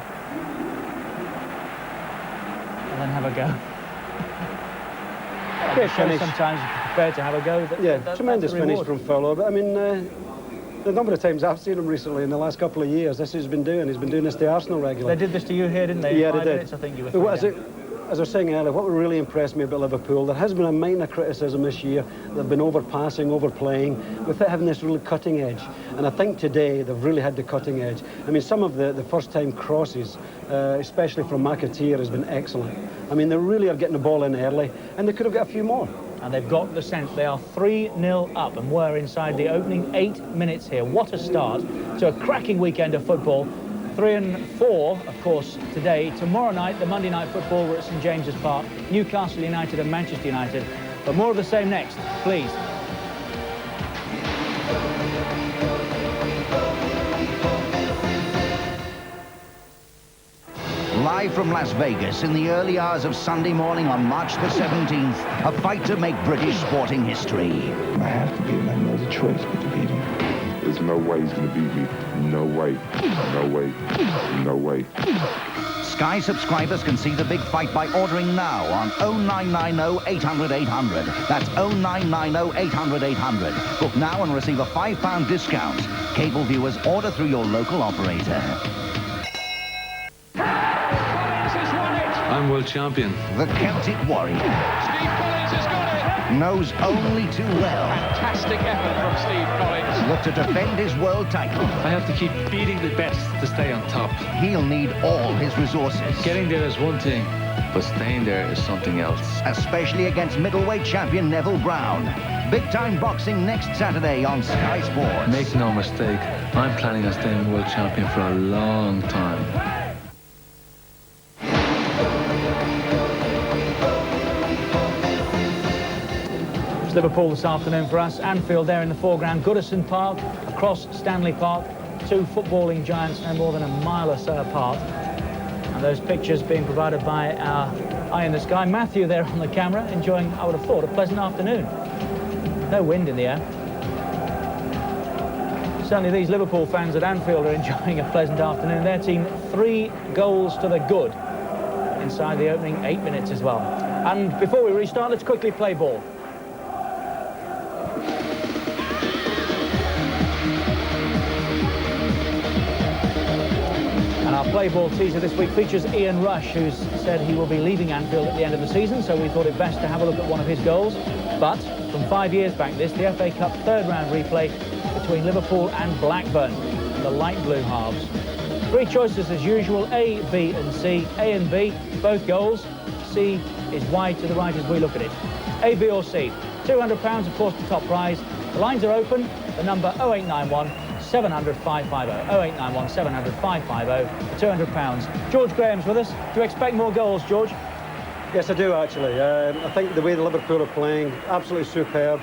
And then have a go. Great finish. Sometimes you're prepared to have a go. Tremendous finish from Fowler. But I mean, the number of times I've seen him recently in the last couple of years, this he's been doing. He's been doing this to Arsenal regularly. They did this to you here, didn't they? Yeah, In 5 they did. minutes, I think you were. As I was saying earlier, what really impressed me about Liverpool, there has been a minor criticism this year. They've been overpassing, overplaying, without having this really cutting edge. And I think today they've really had the cutting edge. I mean, some of the first-time crosses, especially from McAteer, has been excellent. I mean, they really are getting the ball in early, and they could have got a few more. And they've got the sense. They are 3-0 up, and we're inside the opening 8 minutes here. What a start to a cracking weekend of football. 3 and 4, of course, today. Tomorrow night, the Monday Night Football, we're at St James's Park. Newcastle United and Manchester United. But more of the same next, please. Live from Las Vegas in the early hours of Sunday morning on March the 17th, a fight to make British sporting history. I have to beat him. I have no other choice but to beat him. There's no way he's going to beat me. No way. No way. No way. Sky subscribers can see the big fight by ordering now on 0990 800 800. That's 0990 800 800. Book now and receive a £5 discount. Cable viewers order through your local operator. I'm world champion. The Celtic Warrior. Steve Collins has got it. Knows only too well. Fantastic effort from Steve Collins. Look to defend his world title. I have to keep beating the best to stay on top. He'll need all his resources. Getting there is one thing, but staying there is something else. Especially against middleweight champion Neville Brown. Big-time boxing next Saturday on Sky Sports. Make no mistake, I'm planning on staying world champion for a long time. Liverpool this afternoon for us. Anfield there in the foreground. Goodison Park, across Stanley Park. Two footballing giants no more than a mile or so apart. And those pictures being provided by our eye in the sky. Matthew there on the camera, enjoying, I would have thought, a pleasant afternoon. No wind in the air. Certainly these Liverpool fans at Anfield are enjoying a pleasant afternoon. Their team 3 goals to the good inside the opening 8 minutes as well. And before we restart, let's quickly play ball. Our play ball teaser this week features Ian Rush, who's said he will be leaving Anfield at the end of the season, so we thought it best to have a look at one of his goals. But from 5 years back, the FA Cup third-round replay between Liverpool and Blackburn, the light blue halves. 3 choices as usual, A, B and C. A and B, both goals. C is wide to the right as we look at it. A, B or C. £200, of course, the top prize. The lines are open. The number 0891 700 550. 0891 700 550 for £200. George Graham's with us. Do you expect more goals, George? Yes, I do actually. I think the way the Liverpool are playing, absolutely superb.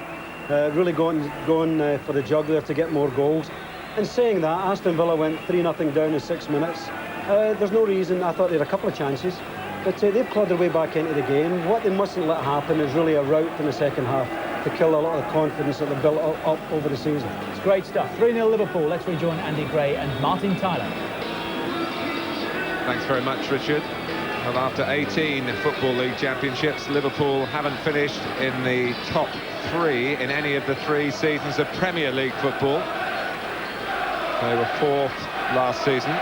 Really going for the jugular to get more goals. And saying that, Aston Villa went 3-0 down in 6 minutes. There's no reason. I thought they had a couple of chances, but they've clawed their way back into the game. What they mustn't let happen is really a rout in the second half. to kill a lot of the confidence that they've built up over the season. It's great stuff. 3-0 Liverpool. Let's rejoin Andy Gray and Martin Tyler. Thanks very much, Richard. Well, after 18 Football League Championships, Liverpool haven't finished in the top 3 in any of the 3 seasons of Premier League football. They were 4th last season.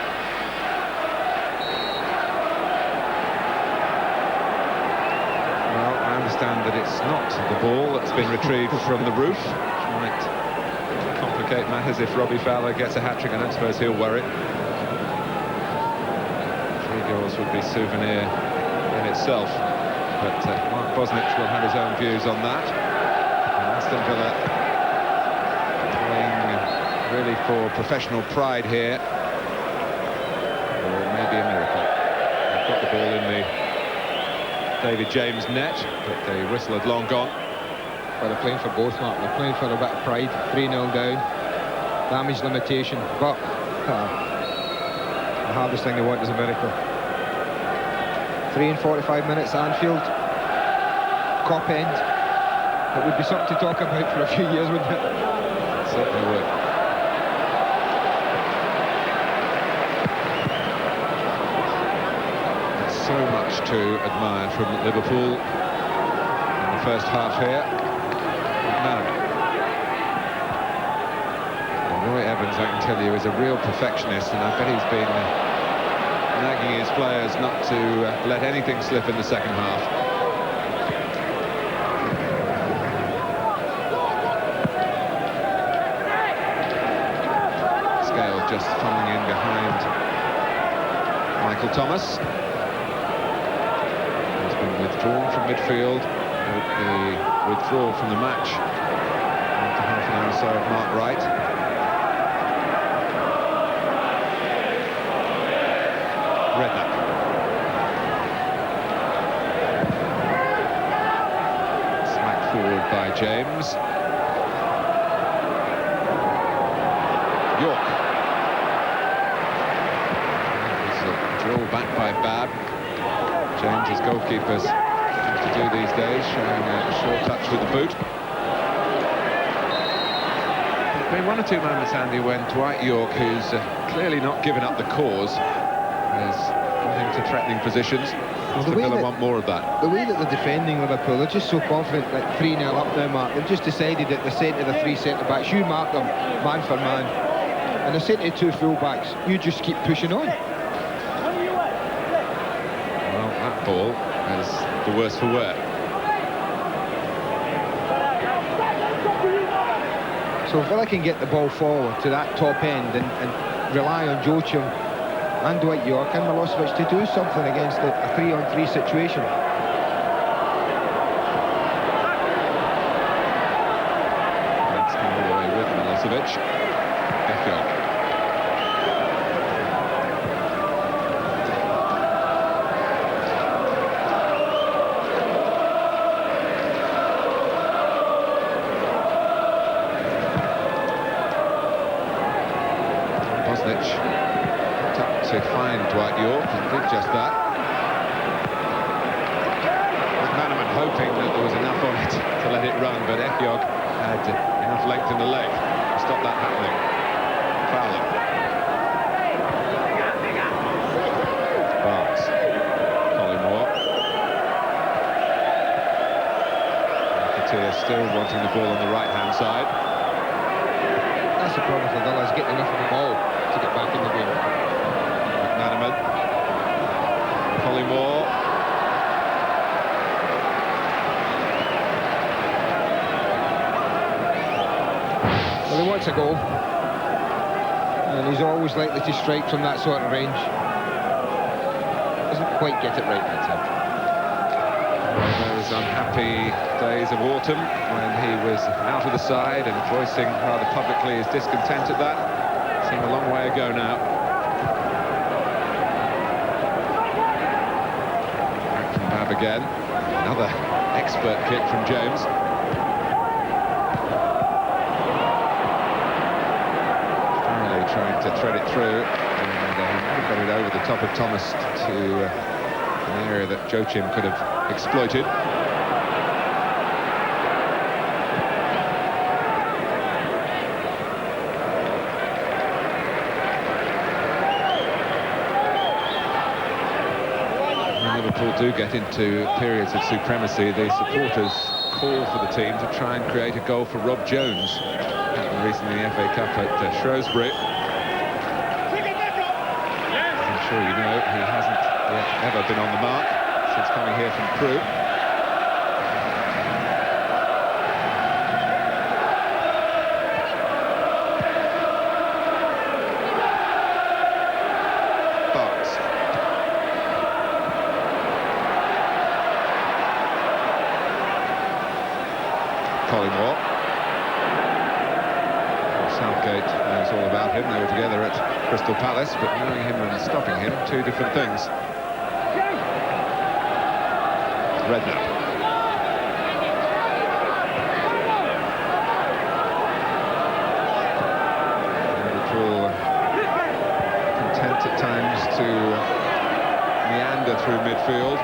Well, I understand that it's not the ball that's been retrieved from the roof, which might complicate matters if Robbie Fowler gets a hat-trick. I don't suppose he'll worry. Goals would be souvenir in itself, but Mark Bosnich will have his own views on that. And Aston Villa playing really for professional pride here, or maybe a miracle. They've got the ball in the David James net, but the whistle had long gone. Well, they're playing for both, Mark. They're playing for a bit of pride. 3-0 down, damage limitation, but the hardest thing they want is a miracle. 3 and 45 minutes at Anfield. Cop end. It would be something to talk about for a few years, wouldn't it? It certainly would. There's so much to admire from Liverpool in the first half here. Roy Evans, I can tell you, is a real perfectionist, and I bet he's been nagging his players not to let anything slip in the second half. Scale just fumbling in behind Michael Thomas. He's been withdrawn from midfield with the withdrawal from the match after half an hour or so of Mark Wright. Redknapp. Smacked forward by James. York. There's a drill back by Babb. James, as goalkeepers used to do these days, showing a short touch with the boot. There's been 1 or 2 moments, Andy, when Dwight York, who's clearly not given up the cause, is getting into threatening positions. Aston Villa want more of that. The way that they're defending Liverpool, they're just so confident, like 3-0 up now, Mark. They've just decided that they're saying to the 3 centre-backs, you mark them man for man. And they're saying to the 2 full-backs, you just keep pushing on. Well, that ball is the worse for wear. So if Villa can get the ball forward to that top end and rely on Joachim and Dwight York and Milosevic to do something against a 3-on-3 situation. Let's come all the way with Milosevic. Effiong. Bosnich to find Dwight York and did just that. McManaman hoping that there was enough on it to let it run, but Effiong had enough length in the leg to stop that happening. Fowler. Barnes. Collymore. McAteer still wanting the ball on the right-hand side. That's the problem for Villa, is getting enough of the ball to get back in the game. McManaman. Collymore. Well, he wants a goal. And he's always likely to strike from that sort of range. Doesn't quite get it right that time. Those unhappy days of autumn when he was out of the side and voicing rather publicly his discontent at that seem a long way ago now. Back from Babb again. Another expert kick from James. Finally trying to thread it through, and got it over the top of Thomas to an area that Joachim could have exploited. Liverpool do get into periods of supremacy, the supporters call for the team to try and create a goal for Rob Jones. Happened recently in the FA Cup at Shrewsbury. I'm sure you know he hasn't yet ever been on the mark since coming here from Crewe. Southgate knows all about him. They were together at Crystal Palace, but knowing him and stopping him, two different things. Redknapp. Liverpool content at times to meander through midfield.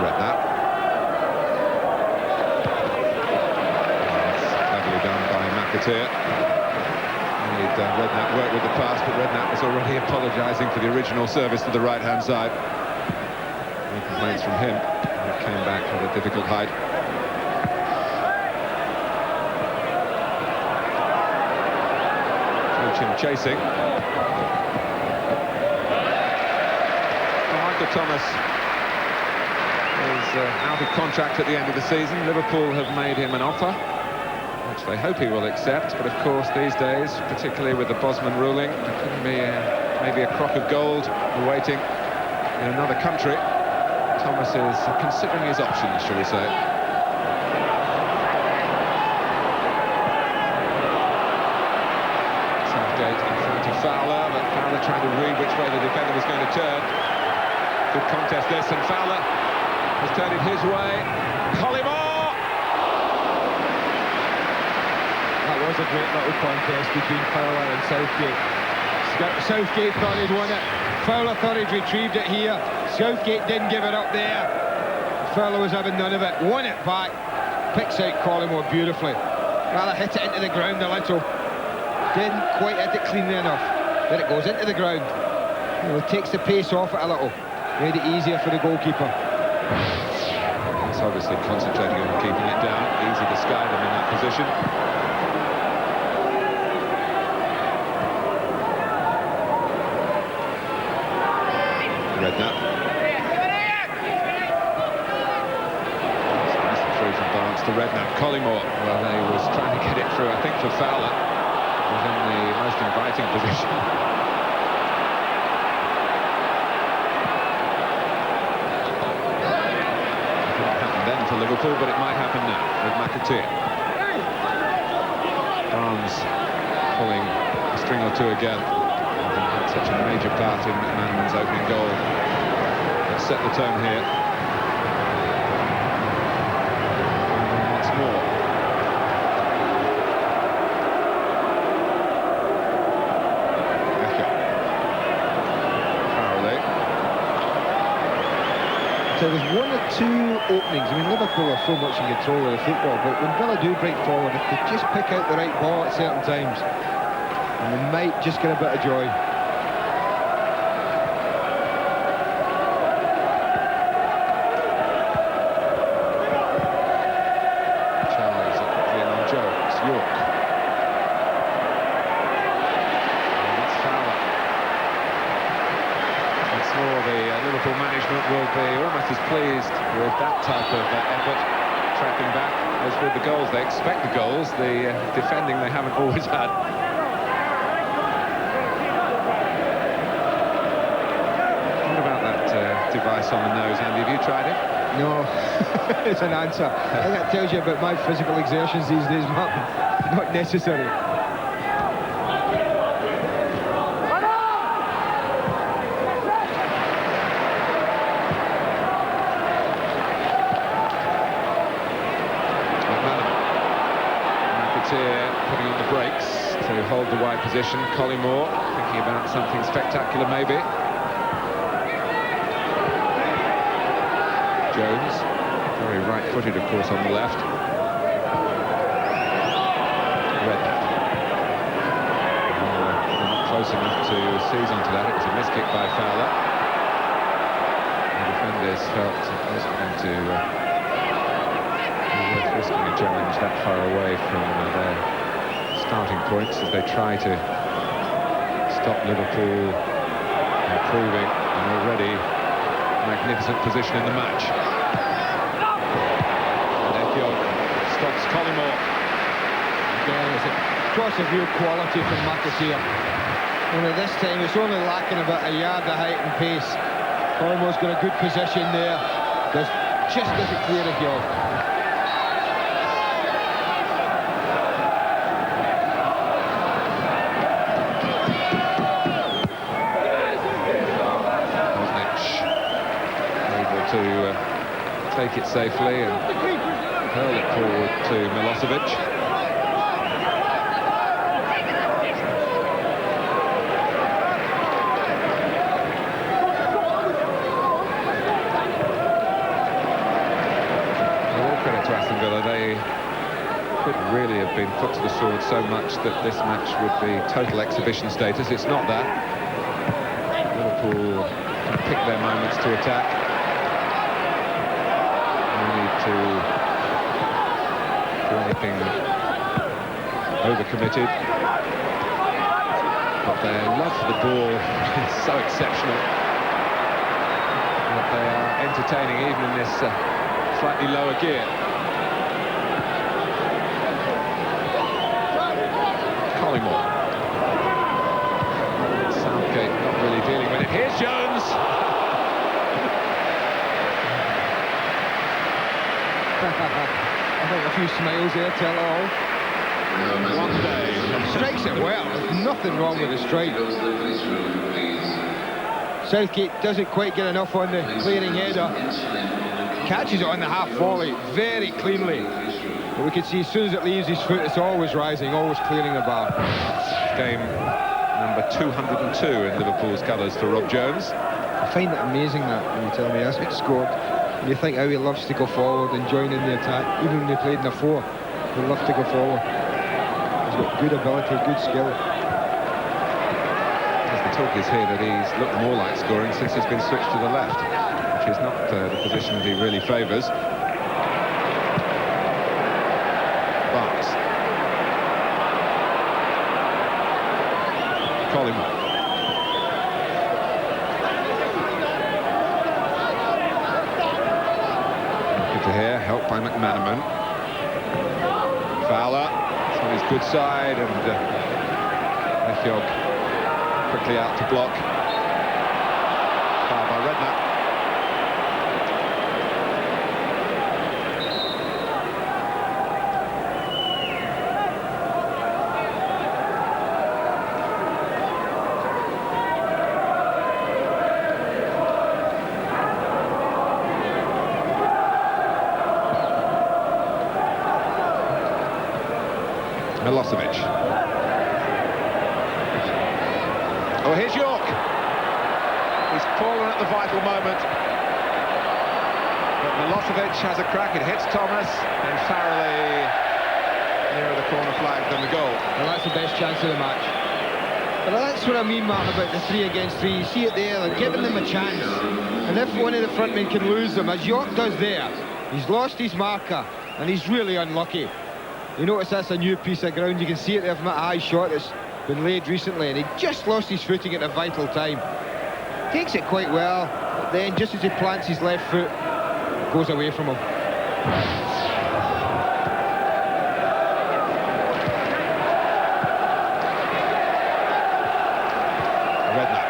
Redknapp. Made Redknapp work with the pass, but Redknapp was already apologising for the original service to the right-hand side. No complaints from him. He came back at a difficult height. Him chasing. Michael Thomas is out of contract at the end of the season. Liverpool have made him an offer, which they hope he will accept, but of course these days, particularly with the Bosman ruling, there could be maybe a crock of gold awaiting in another country. Thomas is considering his options, shall we say. Southgate in front of Fowler, but Fowler trying to read which way the defender was going to turn. Good contest this, and Fowler has turned it his way. Collymore! That was a great little contest between Fowler and Southgate. Southgate thought he'd won it. Fowler thought he'd retrieved it here. Southgate didn't give it up there. Fowler was having none of it. Won it back. Picks out Collymore beautifully. Rather hit it into the ground a little. Didn't quite hit it cleanly enough. Then it goes into the ground. You know, takes the pace off it a little. Made it easier for the goalkeeper. He's obviously concentrating on keeping it down. Easy to sky them in that position. Redknapp. Nice through from Barnes to Redknapp. Collymore, well, he was trying to get it through, I think, for Fowler. Was in the most inviting position. It didn't happen then for Liverpool, but it might happen now with McAteer. Barnes pulling a string or two again. Had such a major part in McManaman's opening goal. Let's set the tone here. And once more. So there's one or two openings. I mean, Liverpool are so much in control of the football, but when Villa do break forward, if they just pick out the right ball at certain times, and they might just get a bit of joy. Charles quickly on Jones. York. And that's Fowler. Once more, the Liverpool management will be almost as pleased with that type of effort, tracking back, as with the goals. They expect the goals, the defending they haven't always had. What about that device on the nose, Andy? Have you tried it? No, it's an answer. I think that tells you about my physical exertions these days, Martin. Not necessary. Putting on the brakes to hold the wide position. Collymore thinking about something spectacular maybe. Jones, very right-footed of course on the left. Redknapp. Not close enough sees onto that. It was a miss kick by Fowler. The defenders felt it wasn't going to be worth risking a challenge that far away from their starting points as they try to stop Liverpool improving an already magnificent position in the match. And Effiong stops Collymore. Again, it's a cross of real quality from McAteer. Only this time it's only lacking about a yard of height and pace. Collymore's got a good position there. Just doesn't clear Effiong. To take it safely and hurl it forward to Milosevic. All credit to Aston Villa. They could really have been put to the sword so much that this match would be total exhibition status. It's not that. Liverpool can pick their moments to attack. To do anything overcommitted, but their love for the ball is so exceptional that they are entertaining even in this slightly lower gear. Collymore. Southgate not really dealing with it. Here's Jones. I think a few smiles there tell it all. One day. Strikes it well. There's nothing wrong with the strike. Southgate doesn't quite get enough on the clearing header. Catches it on the half volley very cleanly. But we can see as soon as it leaves his foot, it's always rising, always clearing the bar. Game number 202 in Liverpool's colours for Rob Jones. I find it amazing that when you tell me that's what scored. And you think how he loves to go forward and join in the attack. Even when he played in the 4, he loved to go forward. He's got good ability, good skill. As the talk is here that he's looked more like scoring since he's been switched to the left, which is not the position that he really favours. Barnes. Collymore. Here, helped by McManaman. Fowler, it's on his good side, and Effiong quickly out to block. Foul by Redknapp. Milosevic. Oh, here's York. He's fallen at the vital moment. But Milosevic has a crack. It hits Thomas and Farrelly nearer the corner flag than the goal. Well, that's the best chance of the match. But that's what I mean, Martin, about the 3 against 3. You see it there, they're giving them a chance. And if one of the front men can lose them, as York does there, he's lost his marker, and he's really unlucky. You notice that's a new piece of ground. You can see it there from that high shot that's been laid recently, and he just lost his footing at a vital time. Takes it quite well, but then just as he plants his left foot, it goes away from him. Redknapp.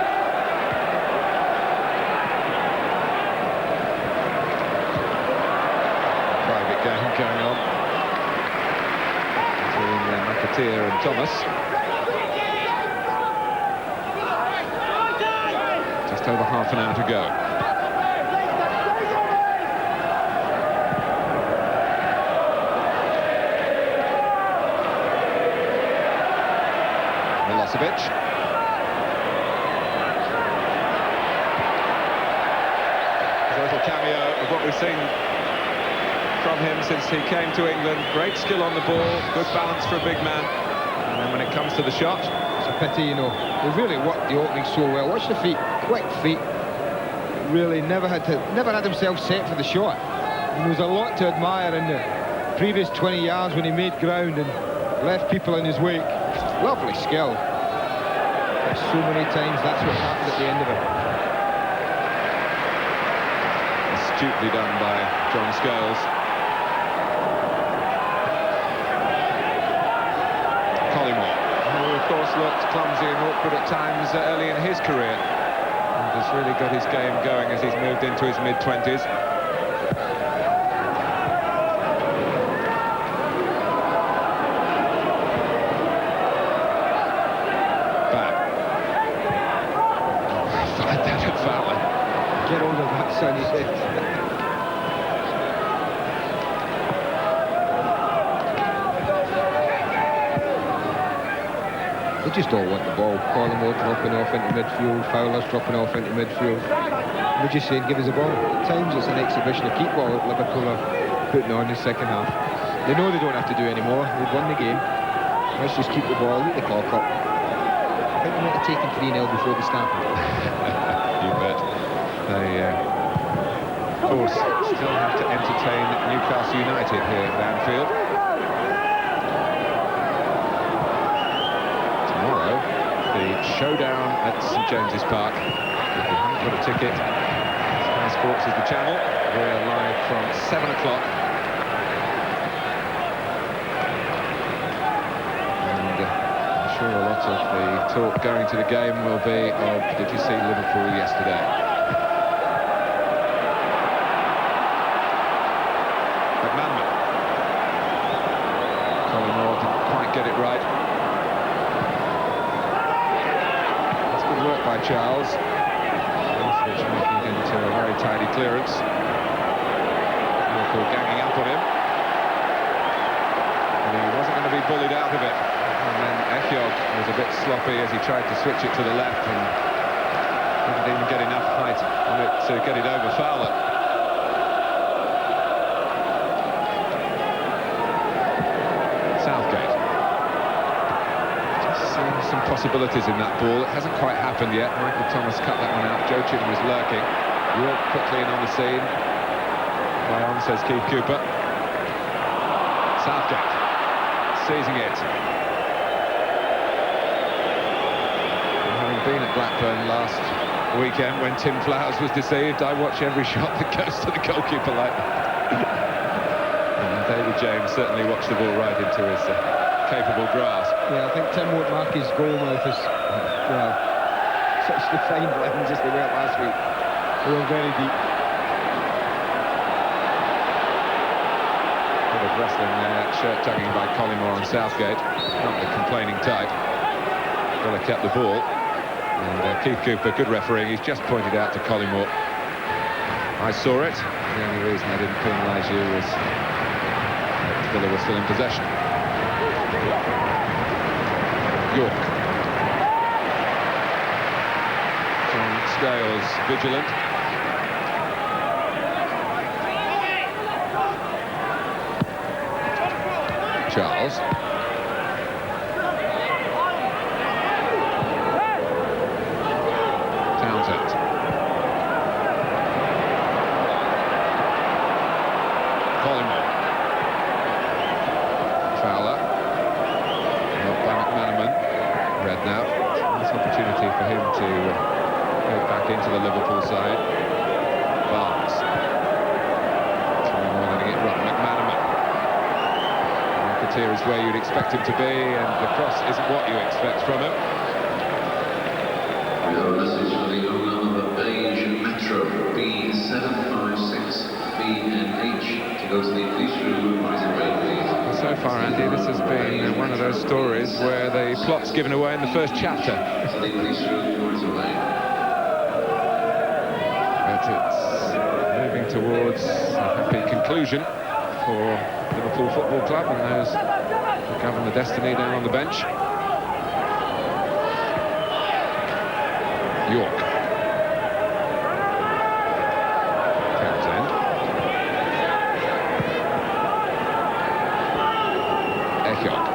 Private game going on between McAteer and Thomas. Just over half an hour to go. Milosevic. There's a little cameo of what we've seen from him since he came to England. Great skill on the ball, good balance for a big man. And then when it comes to the shot, He's a pity, you know. They really worked the opening so well. Watch the feet, quick feet. Really never had himself set for the shot. And there was a lot to admire in the previous 20 yards when he made ground and left people in his wake. Lovely skill. But so many times that's what happened at the end of it. Astutely done by John Scholes. Collymore, who of course looked clumsy and awkward at times early in his career, and has really got his game going as he's moved into his mid-20s. Back. Find that at Fowler. Get hold of that, son, he said. They just all want the ball. Collymore dropping off into midfield, Fowler's dropping off into midfield. We're just saying, give us the ball. At times it's an exhibition of keep ball that Liverpool are putting on in the second half. They know they don't have to do any more. They've won the game. Let's just keep the ball, leave the clock up. I think they might have taken 3-0 before they started. You bet. They, of course, still have to entertain Newcastle United here at Anfield. The showdown at St James's Park. If you haven't got a ticket, Sky Sports is the channel. We're live from 7 o'clock. And I'm sure a lot of the talk going to the game will be of, did you see Liverpool yesterday? McManaman. Collymore didn't quite get it right. Work by Charles. Which making it into a very tidy clearance. Liverpool ganging up on him. And he wasn't going to be bullied out of it. And then Echiog was a bit sloppy as he tried to switch it to the left and didn't even get enough height on it to get it over Fowler. Southgate. Some possibilities in that ball. It hasn't quite happened yet. Michael Thomas cut that one out. Joachim was lurking. York quickly in on the scene. Play on, says Keith Cooper. Southgate seizing it. And having been at Blackburn last weekend when Tim Flowers was deceived, I watch every shot that goes to the goalkeeper like that. And David James certainly watched the ball right into his capable grasp. Yeah, I think Tim won't mark his goal mouth as well. Such defined lines as they were last week. They were very deep. Bit of wrestling there, shirt tugging by Collymore and Southgate. Not the complaining type. Well, they kept the ball. And Keith Cooper, good refereeing, he's just pointed out to Collymore. I saw it. The only reason I didn't penalise you was Villa was still in possession. York. John Scales vigilant. Charles. Townsend. Collymore. Fowler. Now, nice opportunity for him to go back into the Liverpool side. Barnes. Collymore letting it run. McManaman. Marketeer is where you'd expect him to be, and the cross isn't what you expect from him. We have a message from the owner of a beige Metro B756BNH to go to the police room right away, please. So far, Andy, this has been one of those stories where the plot's given away in the first chapter. So the police room right away. But it's moving towards a happy conclusion for Liverpool Football Club and those who govern the destiny down on the bench. York. Townsend. Echiog.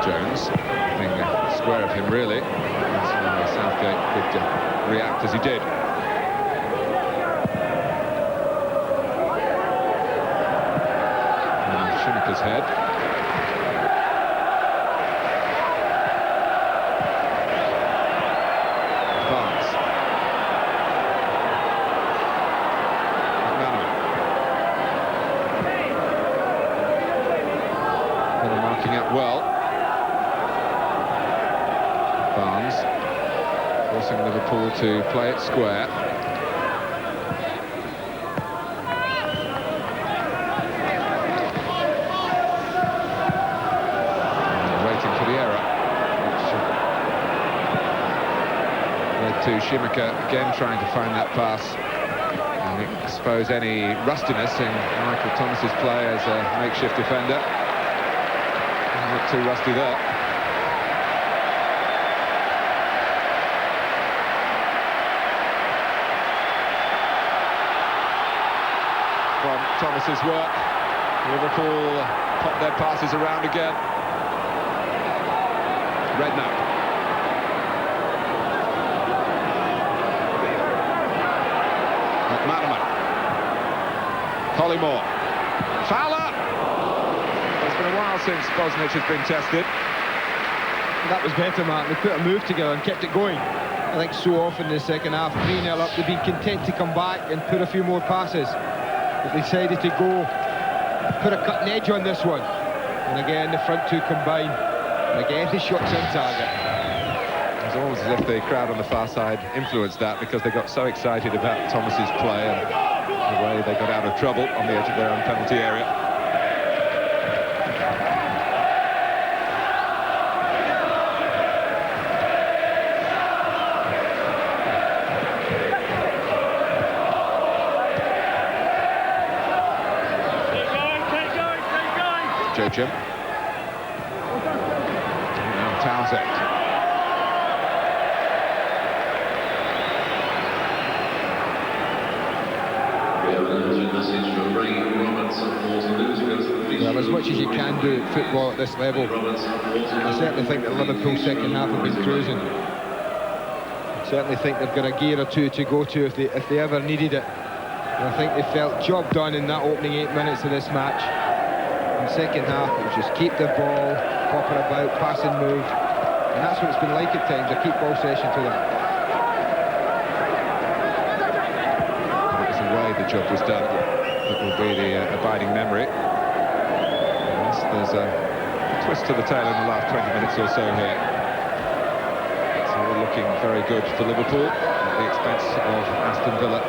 Jones, nothing square of him really. And Southgate could react as he did. Schumacher's head. Barnes. They're marking up well. Barnes forcing Liverpool to play it square. To Schumacher again trying to find that pass and expose any rustiness in Michael Thomas's play as a makeshift defender. Not too rusty there. From Thomas's work, Liverpool pop their passes around again. Redknapp. Collymore. Fowler! It's been a while since Bosnich has been tested. That was better, Martin. They put a move together and kept it going. I think so often in the second half, 3-0 up, they've been content to come back and put a few more passes. But they decided to go, put a cutting edge on this one. And again, the front two combine. And again, the shots on target. It was almost as if the crowd on the far side influenced that because they got so excited about Thomas's play and the way they got out of trouble on the edge of their own penalty area. Joachim. Now Townsend. Well, as much as you can do at football at this level, I certainly think that Liverpool second half have been cruising. I certainly think they've got a gear or two to go to if they ever needed it. And I think they felt job done in that opening 8 minutes of this match. In the second half, it was just keep the ball, pop it about, pass and move. And that's what it's been like at times, a keep ball session to them. It was the way the job was done that will be the abiding memory. Yes, there's a twist to the tail in the last 20 minutes or so here. It's all looking very good for Liverpool at the expense of Aston Villa.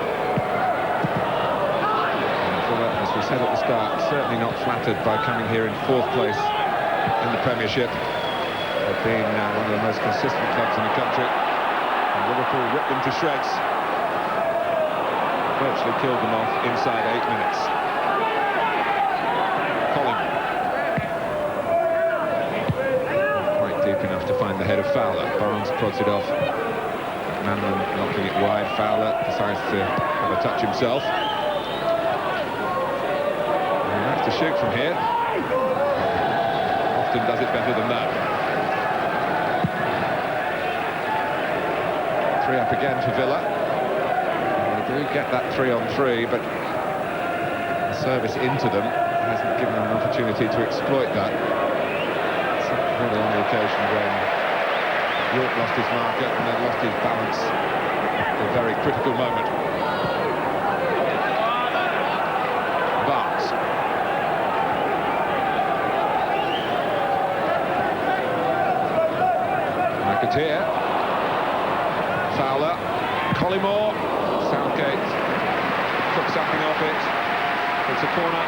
As we said at the start, certainly not flattered by coming here in 4th place in the Premiership. They've been one of the most consistent clubs in the country, and Liverpool ripped them to shreds. Virtually killed them off inside 8 minutes. Collymore. Quite deep enough to find the head of Fowler. Barnes prods it off. Manman knocking it wide. Fowler decides to have a touch himself. To shoot from here. Often does it better than that. 3 up again for Villa. They do get that 3-on-3, but the service into them hasn't given them an opportunity to exploit that. It's really on the occasion when York lost his marker and then lost his balance at a very critical moment. Barnes. Here, Fowler, Collymore, Southgate took something off it. It's a corner.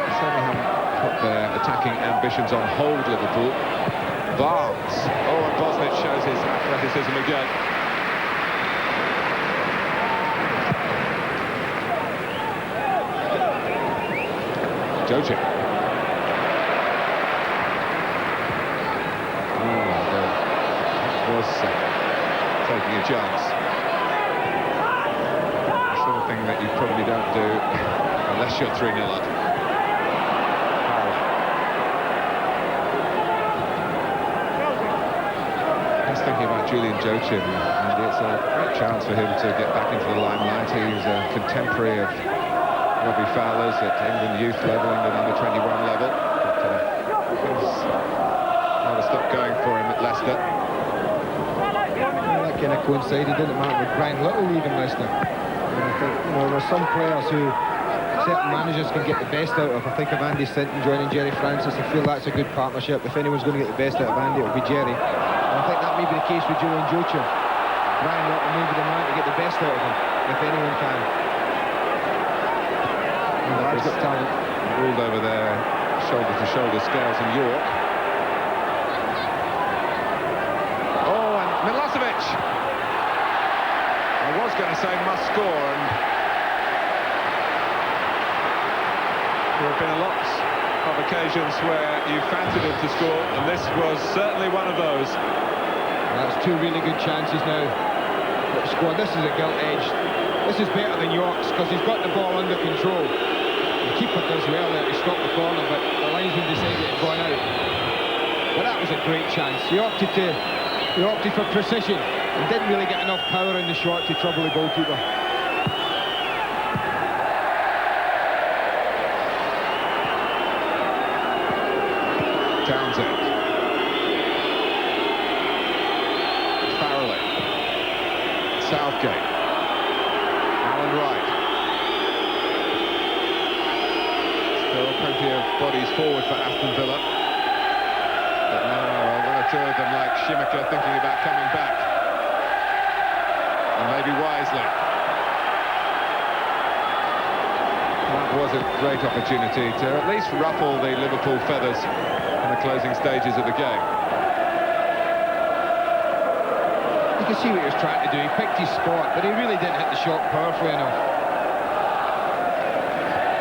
They certainly haven't put their attacking ambitions on hold, Liverpool. Barnes. Oh, and Bosnich shows his athleticism again. Joachim. Was taking a chance. The sort of thing that That's shot 3-0 up. Just thinking about Julian Joachim, and it's a great chance for him to get back into the limelight. He's a contemporary of Robbie Fowler's at England youth level, England under-21 level. But things never stopped going for him at Leicester. That kind of coincided, didn't it, with Brian Little leaving Leicester. And I think, you know, there's some players who certain managers can get the best out of. I think of Andy Sinton joining Jerry Francis. I feel that's a good partnership. If anyone's going to get the best out of Andy, it'll be Jerry. And I think that may be the case with Julian Joachim. Brian Little may be the man to get the best out of him, if anyone can. He's got talent. Ruled over there, shoulder-to-shoulder scales in York. Oh, and Milosevic! I was going to say must score, and there have been lots of occasions where you fancied him to score, and this was certainly one of those. That's two really good chances now. But squad, this is a gilt edge. This is better than York's because he's got the ball under control. The keeper does well there to stop the corner, but the linesman decided it had gone out. But that was a great chance. He opted for precision and didn't really get enough power in the shot to trouble the goalkeeper. Townsend. Farrelly. Southgate. Alan Wright. Still plenty of bodies forward for Aston Villa. But now one or two of them, like Schumacher, thinking about coming back. And maybe wisely. That was a great opportunity to at least ruffle the Liverpool feathers in the closing stages of the game. You can see what he was trying to do. He picked his spot, but he really didn't hit the shot powerfully enough.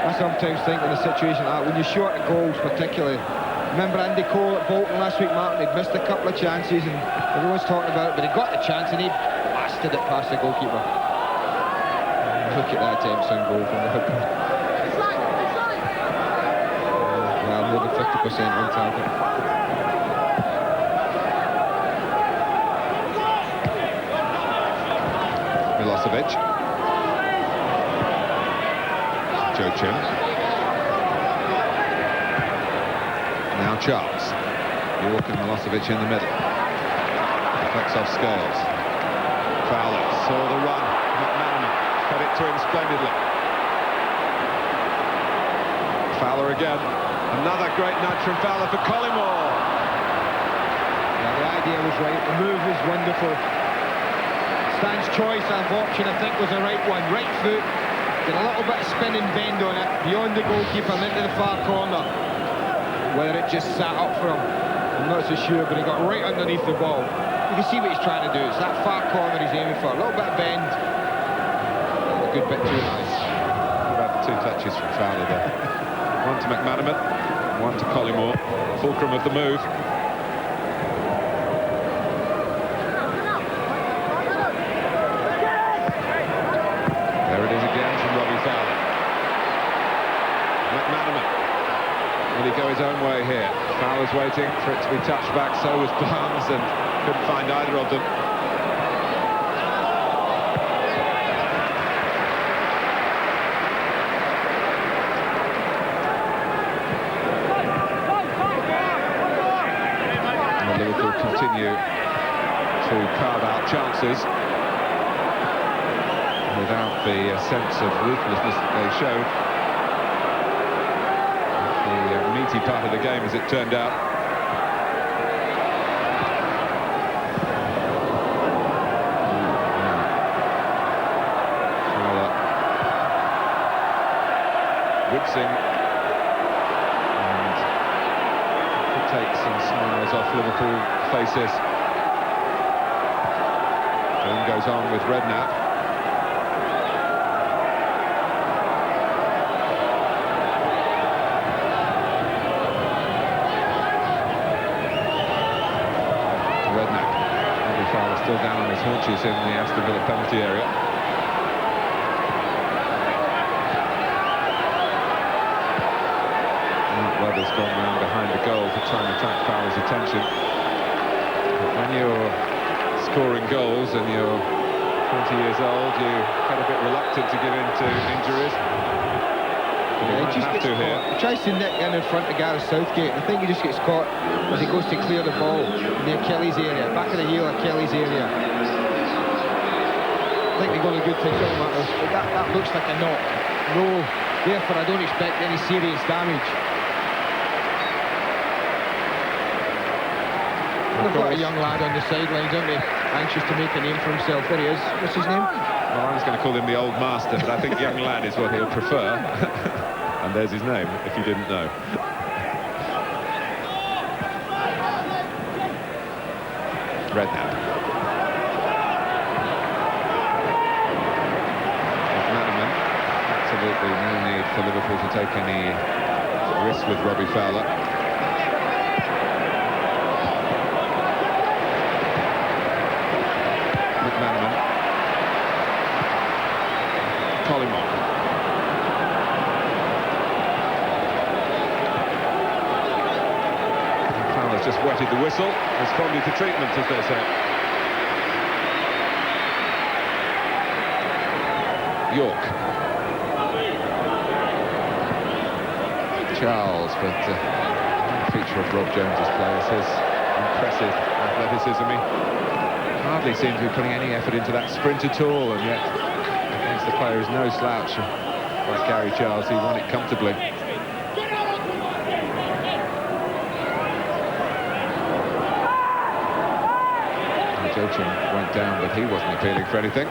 I sometimes think in a situation like that, when you're short of goals particularly, remember Andy Cole at Bolton last week, Martin? He'd missed a couple of chances and everyone's talking about it, but he got the chance and he blasted it past the goalkeeper. Look at that attempt on goal from Liverpool. Well, more than 50% on target. Milosevic. Joachim. Now Charles. York and Milosevic in the middle. Deflects off Scales. Fowler saw the run. McManaman cut it to him splendidly. Fowler again. Another great nudge from Fowler for Collymore. Yeah, the idea was right. The move was wonderful. Stan's choice of option, I think, was the right one. Right foot, did a little bit of spin and bend on it, beyond the goalkeeper and into the far corner. Whether it just sat up for him, I'm not so sure, but he got right underneath the ball. You can see what he's trying to do. It's that far corner he's aiming for. A little bit of bend. A good bit too nice. What about the two touches from Fowler there? One to McManaman, one to Collymore. Fulcrum of the move. There it is again from Robbie Fowler. McManaman. Will he go his own way here? Fowler's waiting for it to be touched back, so was Barnes, and couldn't find either of them. And Liverpool continue to carve out chances without the sense of ruthlessness that they showed. The meaty part of the game, as it turned out. Woodsing, and could take some smiles off Liverpool faces. Game goes on with Redknapp. Still down on his haunches in the Aston Villa penalty area. at the time attract Fowler's attention. But when you're scoring goals and you're 20 years old, you get a bit reluctant to give in to injuries. Yeah, he just gets caught. He tries to nick in front of Gareth Southgate. I think he just gets caught as he goes to clear the ball near Kelly's area, back of the heel of Kelly's area. I think they're going to good things on that. That looks like a knock. No, therefore I don't expect any serious damage. They've got a young lad on the sidelines, aren't they? Anxious to make a name for himself. There he is. What's his name? Well, I was going to call him the old master, but I think young lad is what he'll prefer. And there's his name, if you didn't know. Redknapp. McManaman. Absolutely no need for Liverpool to take any risk with Robbie Fowler. McManaman. Collymore. Fowler's just wetted the whistle, responded to treatment, as they say. York. Charles, but one feature of Rob Jones's play is his impressive athleticism. He hardly seems to be putting any effort into that sprint at all, and yet against the player who's no slouch like Gary Charles, he won it comfortably. Jochin went down, but he wasn't appealing for anything.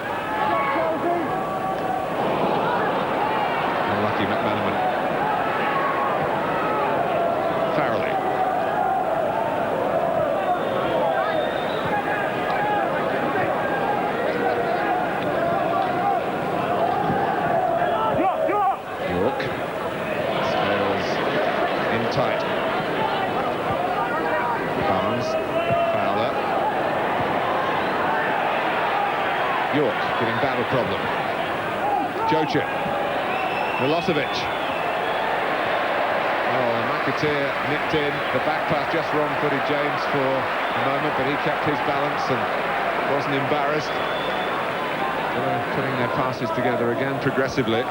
Unlucky McManaman. Farrelly. York. Scales in tight. Barnes. Fowler. York giving battle problem. Jochin. Milosevic. Oh, McAteer nipped in. The back pass just wrong-footed James for a moment, but he kept his balance and wasn't embarrassed. Putting their passes together again progressively.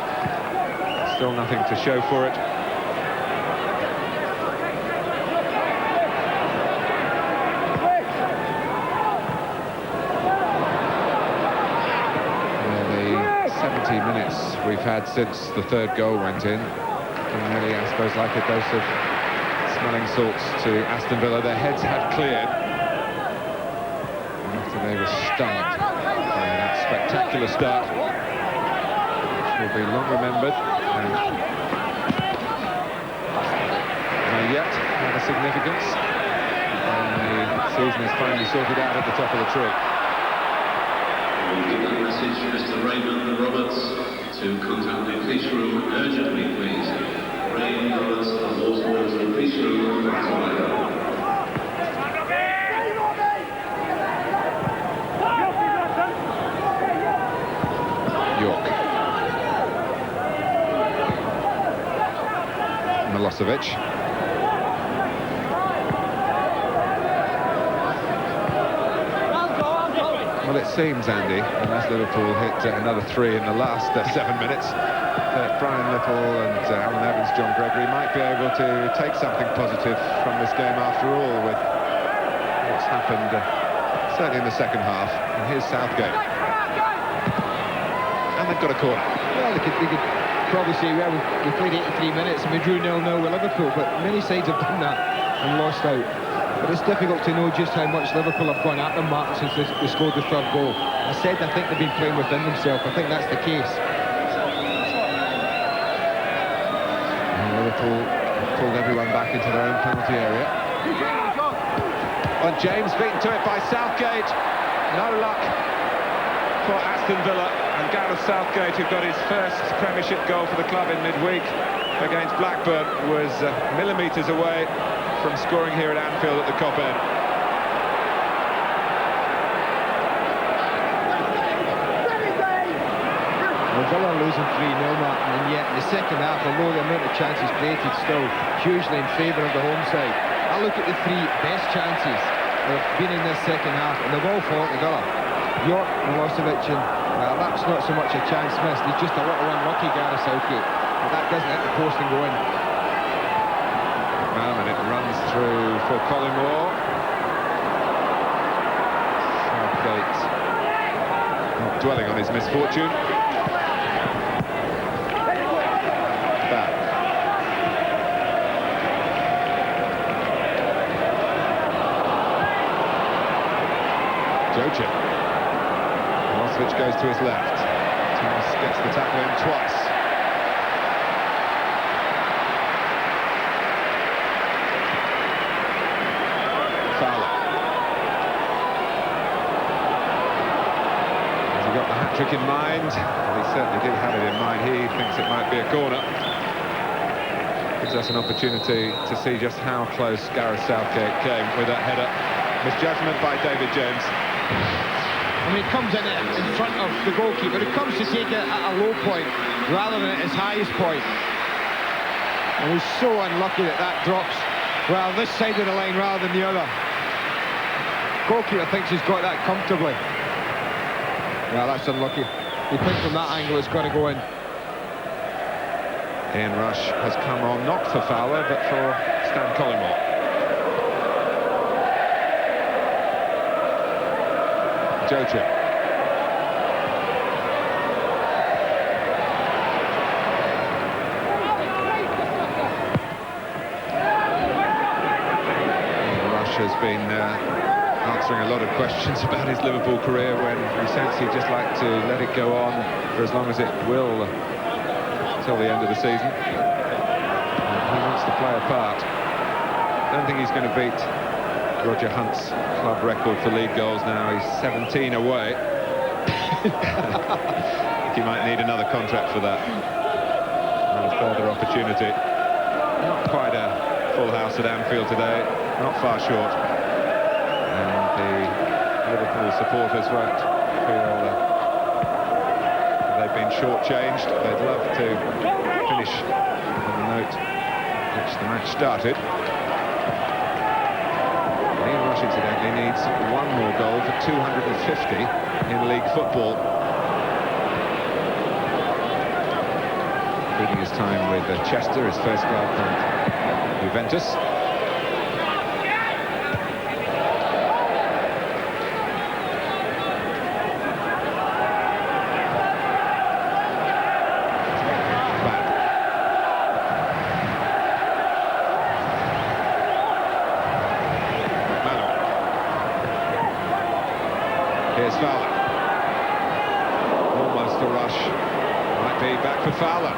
Still nothing to show for it. Minutes we've had since the third goal went in, and really, I suppose, like a dose of smelling salts to Aston Villa. Their heads had cleared after they were stunned by that spectacular start, which will be long remembered, and may yet have a significance when the season is finally sorted out at the top of the tree. We'll give that message, Mr. Raymond Roberts, to contact the police room urgently, please. Raymond Roberts of Waterloo's police room, York. Milosevic. Well, it seems, Andy, unless Liverpool hit another 3 in the last 7 minutes, that Brian Little and Alan Evans, John Gregory might be able to take something positive from this game after all, with what's happened certainly in the second half. And here's Southgate. And they've got a corner. Well, they could probably say, well, we played 83 minutes and we drew 0-0 with Liverpool, but many sides have done that and lost out. But it's difficult to know just how much Liverpool have gone at them, Martin, since they scored the third goal. I said I think they've been playing within themselves. I think that's the case. And Liverpool pulled everyone back into their own penalty area. And James beaten to it by Southgate. No luck for Aston Villa. And Gareth Southgate, who got his first Premiership goal for the club in midweek against Blackburn, was millimetres away from scoring here at Anfield at the Kop End. Well, Villa are losing 3-0, Martin, and yet in the second half, although the amount of chances created still hugely in favour of the home side, I look at the three best chances that have been in this second half, and they've all fallen to Villa. York, Milosevic, and that's not so much a chance missed. He's just a little unlucky, Gareth Southgate. But that doesn't hit the post and go in. And it runs through for Collymore. Southgate not dwelling on his misfortune. Back. Joachim. Milosevic goes to his left. Thomas gets the tackle in twice. Fowler. Has he got the hat-trick in mind? Well, he certainly did have it in mind. He thinks it might be a corner. Gives us an opportunity to see just how close Gareth Southgate came with that header. Misjudgment by David James. I mean, he comes in front of the goalkeeper. He comes to take it at a low point rather than at his highest point. And he's so unlucky that that drops, well, this side of the line rather than the other. Goalkeeper thinks he's got that comfortably. Well, that's unlucky. He thinks from that angle it's got to go in. Ian Rush has come on, not for Fowler, but for Stan Collymore. Joachim. Rush has been answering a lot of questions about his Liverpool career when he says he'd just like to let it go on for as long as it will till the end of the season. He wants to play a part. I don't think he's going to beat Roger Hunt's club record for league goals now. He's 17 away. He might need another contract for that. And a further opportunity. Not quite a full house at Anfield today, not far short. And the Liverpool supporters won't feel they've been shortchanged. They'd love to finish on the note which the match started. Ian Rush, incidentally, needs one more goal for 250 in league football. Including his time with Chester, his first club from Juventus. Here's Fowler. Almost a rush. Might be back for Fowler.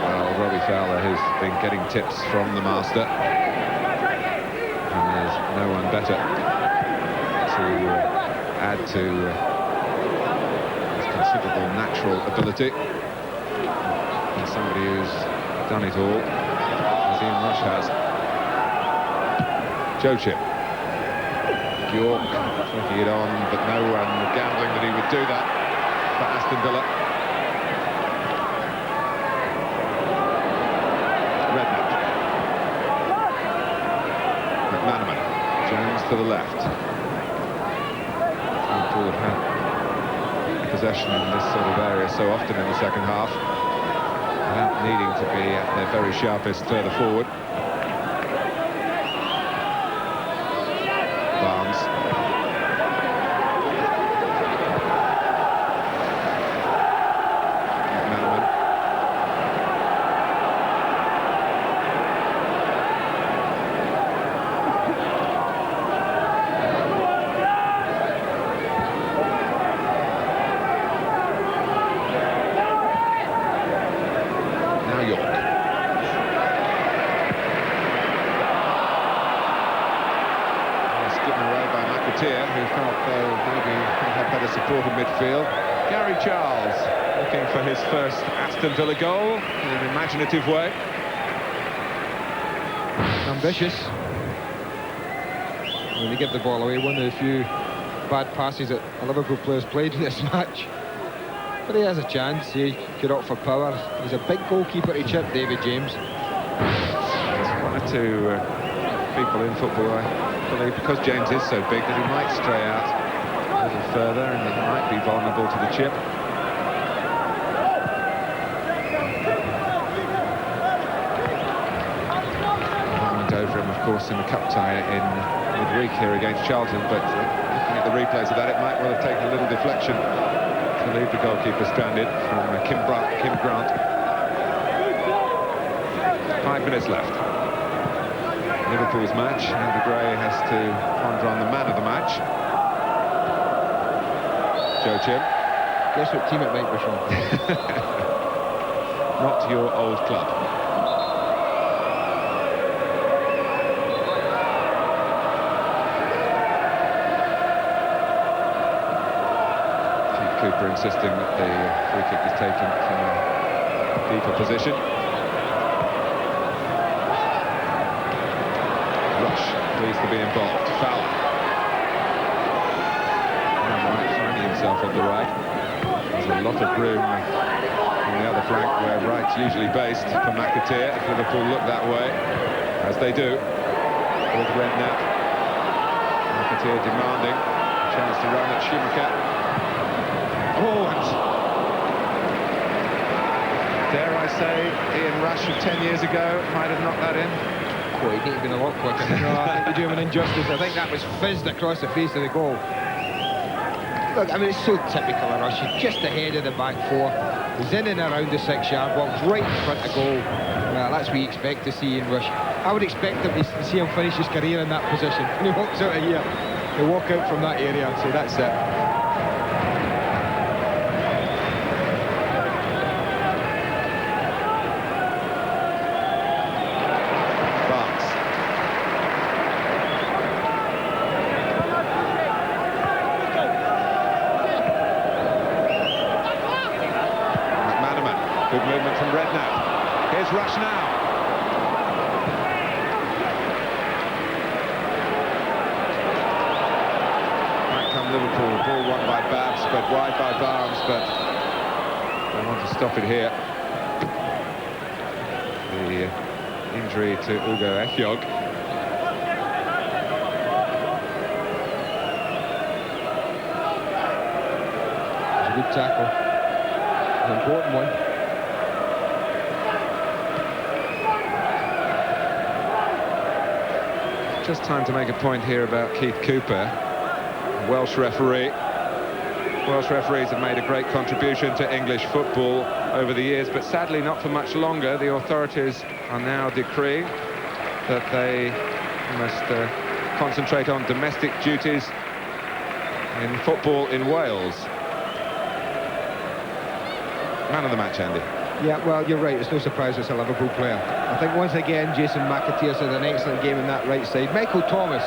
Well, Robbie Fowler has been getting tips from the master. And there's no one better to add to his considerable natural ability. Somebody who's done it all, as Ian Rush has. Joachim. York taking it on, but no one gambling that he would do that for Aston Villa. Redknapp. McManaman. Jones to the left. Liverpool have had possession in this sort of area so often in the second half, without needing to be at their very sharpest further forward. Barnes. McManaman. Who felt though maybe had better support in midfield. Gary Charles looking for his first Aston Villa goal in an imaginative way. Ambitious. When they give the ball away, one of the few bad passes that a Liverpool players played in this match. But he has a chance. He could opt for power. He's a big goalkeeper to chip, David James. One or two people in football, I believe, because James is so big, that he might stray out a little further and he might be vulnerable to the chip. Over him, of course, in the cup tie in midweek here against Charlton, but looking at the replays of that, it might well have taken a little deflection to leave the goalkeeper stranded from Kim Grant. 5 minutes left. Liverpool's match. Andy Gray has to ponder on the man of the match. Joe Chim. Guess what team it might be from? Not your old club. Cooper insisting that the free kick is taken from a deeper position. Rush pleased to be involved. Fowler. Now finding himself on the right. There's a lot of room on the other flank where Wright's usually based for McAteer. If Liverpool look that way, as they do, with Redknapp. McAteer demanding a chance to run at Schumacher. Oh, and dare I say, Ian Rush of 10 years ago might have knocked that in. Oh, he'd have been a lot quicker. No, I think you do him an injustice. I think that was fizzed across the face of the goal. Look, I mean, it's so typical of Rush. He's just ahead of the back four. He's in and around the 6-yard box, right in front of goal. Well, that's what you expect to see Ian Rush. I would expect him to see him finish his career in that position. When he walks out of here, he'll walk out from that area and say, that's it. Good movement from Redknapp. Here's Rush now. Back come Liverpool. Ball won by Babs, but wide by Barnes, but they want to stop it here. The injury to Ugo Ehiogu. It's a good tackle. An important one. Just time to make a point here about Keith Cooper, Welsh referee. Welsh referees have made a great contribution to English football over the years, but sadly not for much longer. The authorities are now decreeing that they must concentrate on domestic duties in football in Wales. Man of the match, Andy. Yeah, well, you're right. It's no surprise it's a Liverpool player. I think once again, Jason McAteer's had an excellent game in that right side. Michael Thomas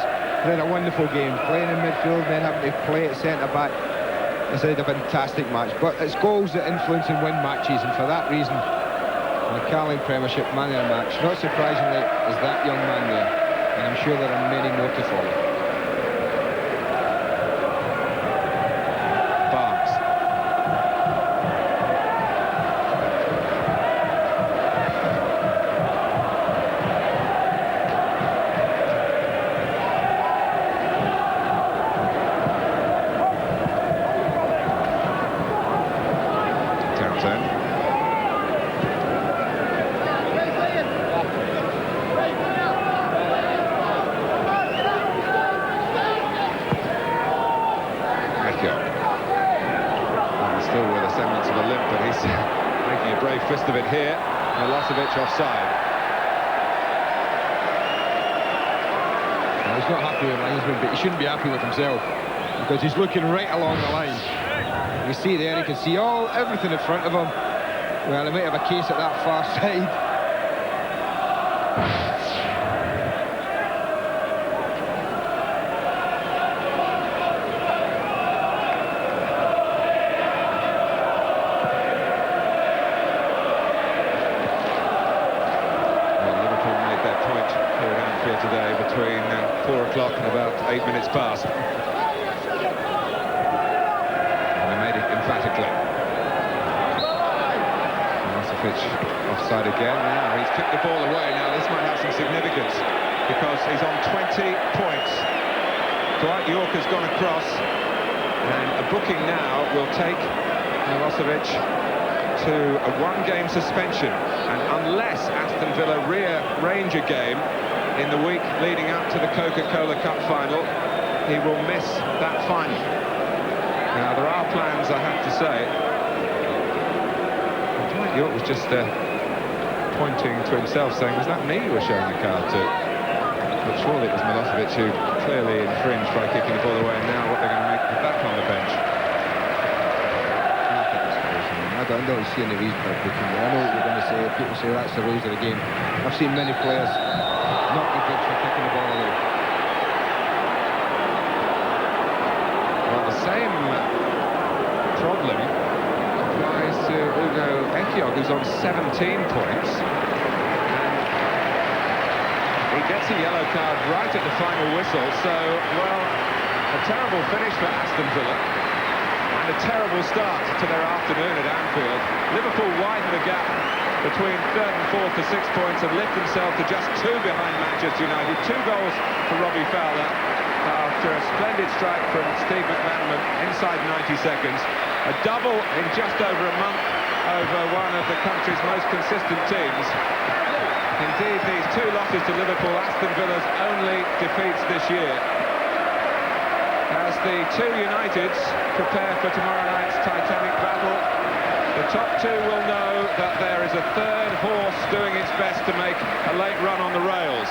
had a wonderful game, playing in midfield, then having to play at centre-back. It's had a fantastic match. But it's goals that influence and win matches, and for that reason, the Carling Premiership man of the match, not surprisingly, is that young man there. And I'm sure there are many more to follow. Still with a semblance of a limp, but he's making a brave fist of it here. Milosevic offside. Well, he's not happy with the linesman, but he shouldn't be happy with himself, because he's looking right along the line. You see there, he can see everything in front of him. Well, he might have a case at that far side. Today between 4 o'clock and about 8 minutes past. Mitrovic offside again now. He's kicked the ball away. Now this might have some significance because he's on 20 points. Dwight York has gone across, and a booking now will take Milosevic to a one-game suspension, and unless Aston Villa rearrange a game in the week leading up to the Coca-Cola Cup final, he will miss that final. Now there are plans, I have to say. Dwight York was just pointing to himself, saying, was that me you were showing the card to? But surely it was Milosevic who clearly infringed by kicking the ball away, and now what they're going to make with that on the bench. I don't see any reason for booking there. I know what you're going to say. People say that's the rules of the game. I've seen many players not be booked for kicking the ball away. Well, the same problem applies to Ugo Ekiog, who's on 17 points. And he gets a yellow card right at the final whistle. So, well, a terrible finish for Aston Villa. And a terrible start to their afternoon at Anfield. Liverpool widen the gap between third and fourth to 6 points and lift themselves to just 2 behind Manchester United. 2 goals for Robbie Fowler after a splendid strike from Steve McManaman inside 90 seconds. A double in just over a month over one of the country's most consistent teams. Indeed, these 2 losses to Liverpool, Aston Villa's only defeats this year. As the 2 Uniteds prepare for tomorrow night's titanic battle, the top 2 will know that there is a third horse doing its best to make a late run on the rails.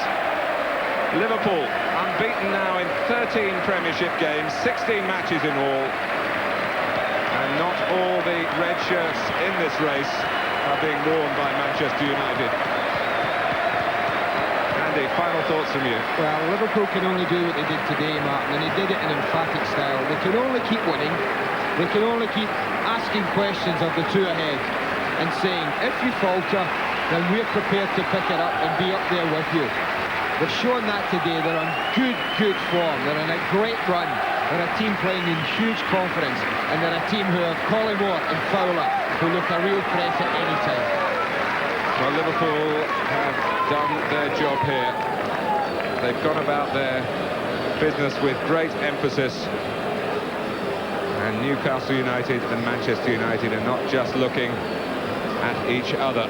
Liverpool, unbeaten now in 13 Premiership games, 16 matches in all, and not all the red shirts in this race are being worn by Manchester United. Andy, final thoughts from you? Well, Liverpool can only do what they did today, Martin, and they did it in emphatic style. They can only keep winning. They can only keep asking questions of the 2 ahead and saying, if you falter, then we're prepared to pick it up and be up there with you. They've shown that today. They're on good form. They're on a great run. They're a team playing in huge confidence, and they're a team who have Collymore and Fowler, who look a real threat at any time. Well, Liverpool have done their job here. They've gone about their business with great emphasis. And Newcastle United and Manchester United are not just looking at each other.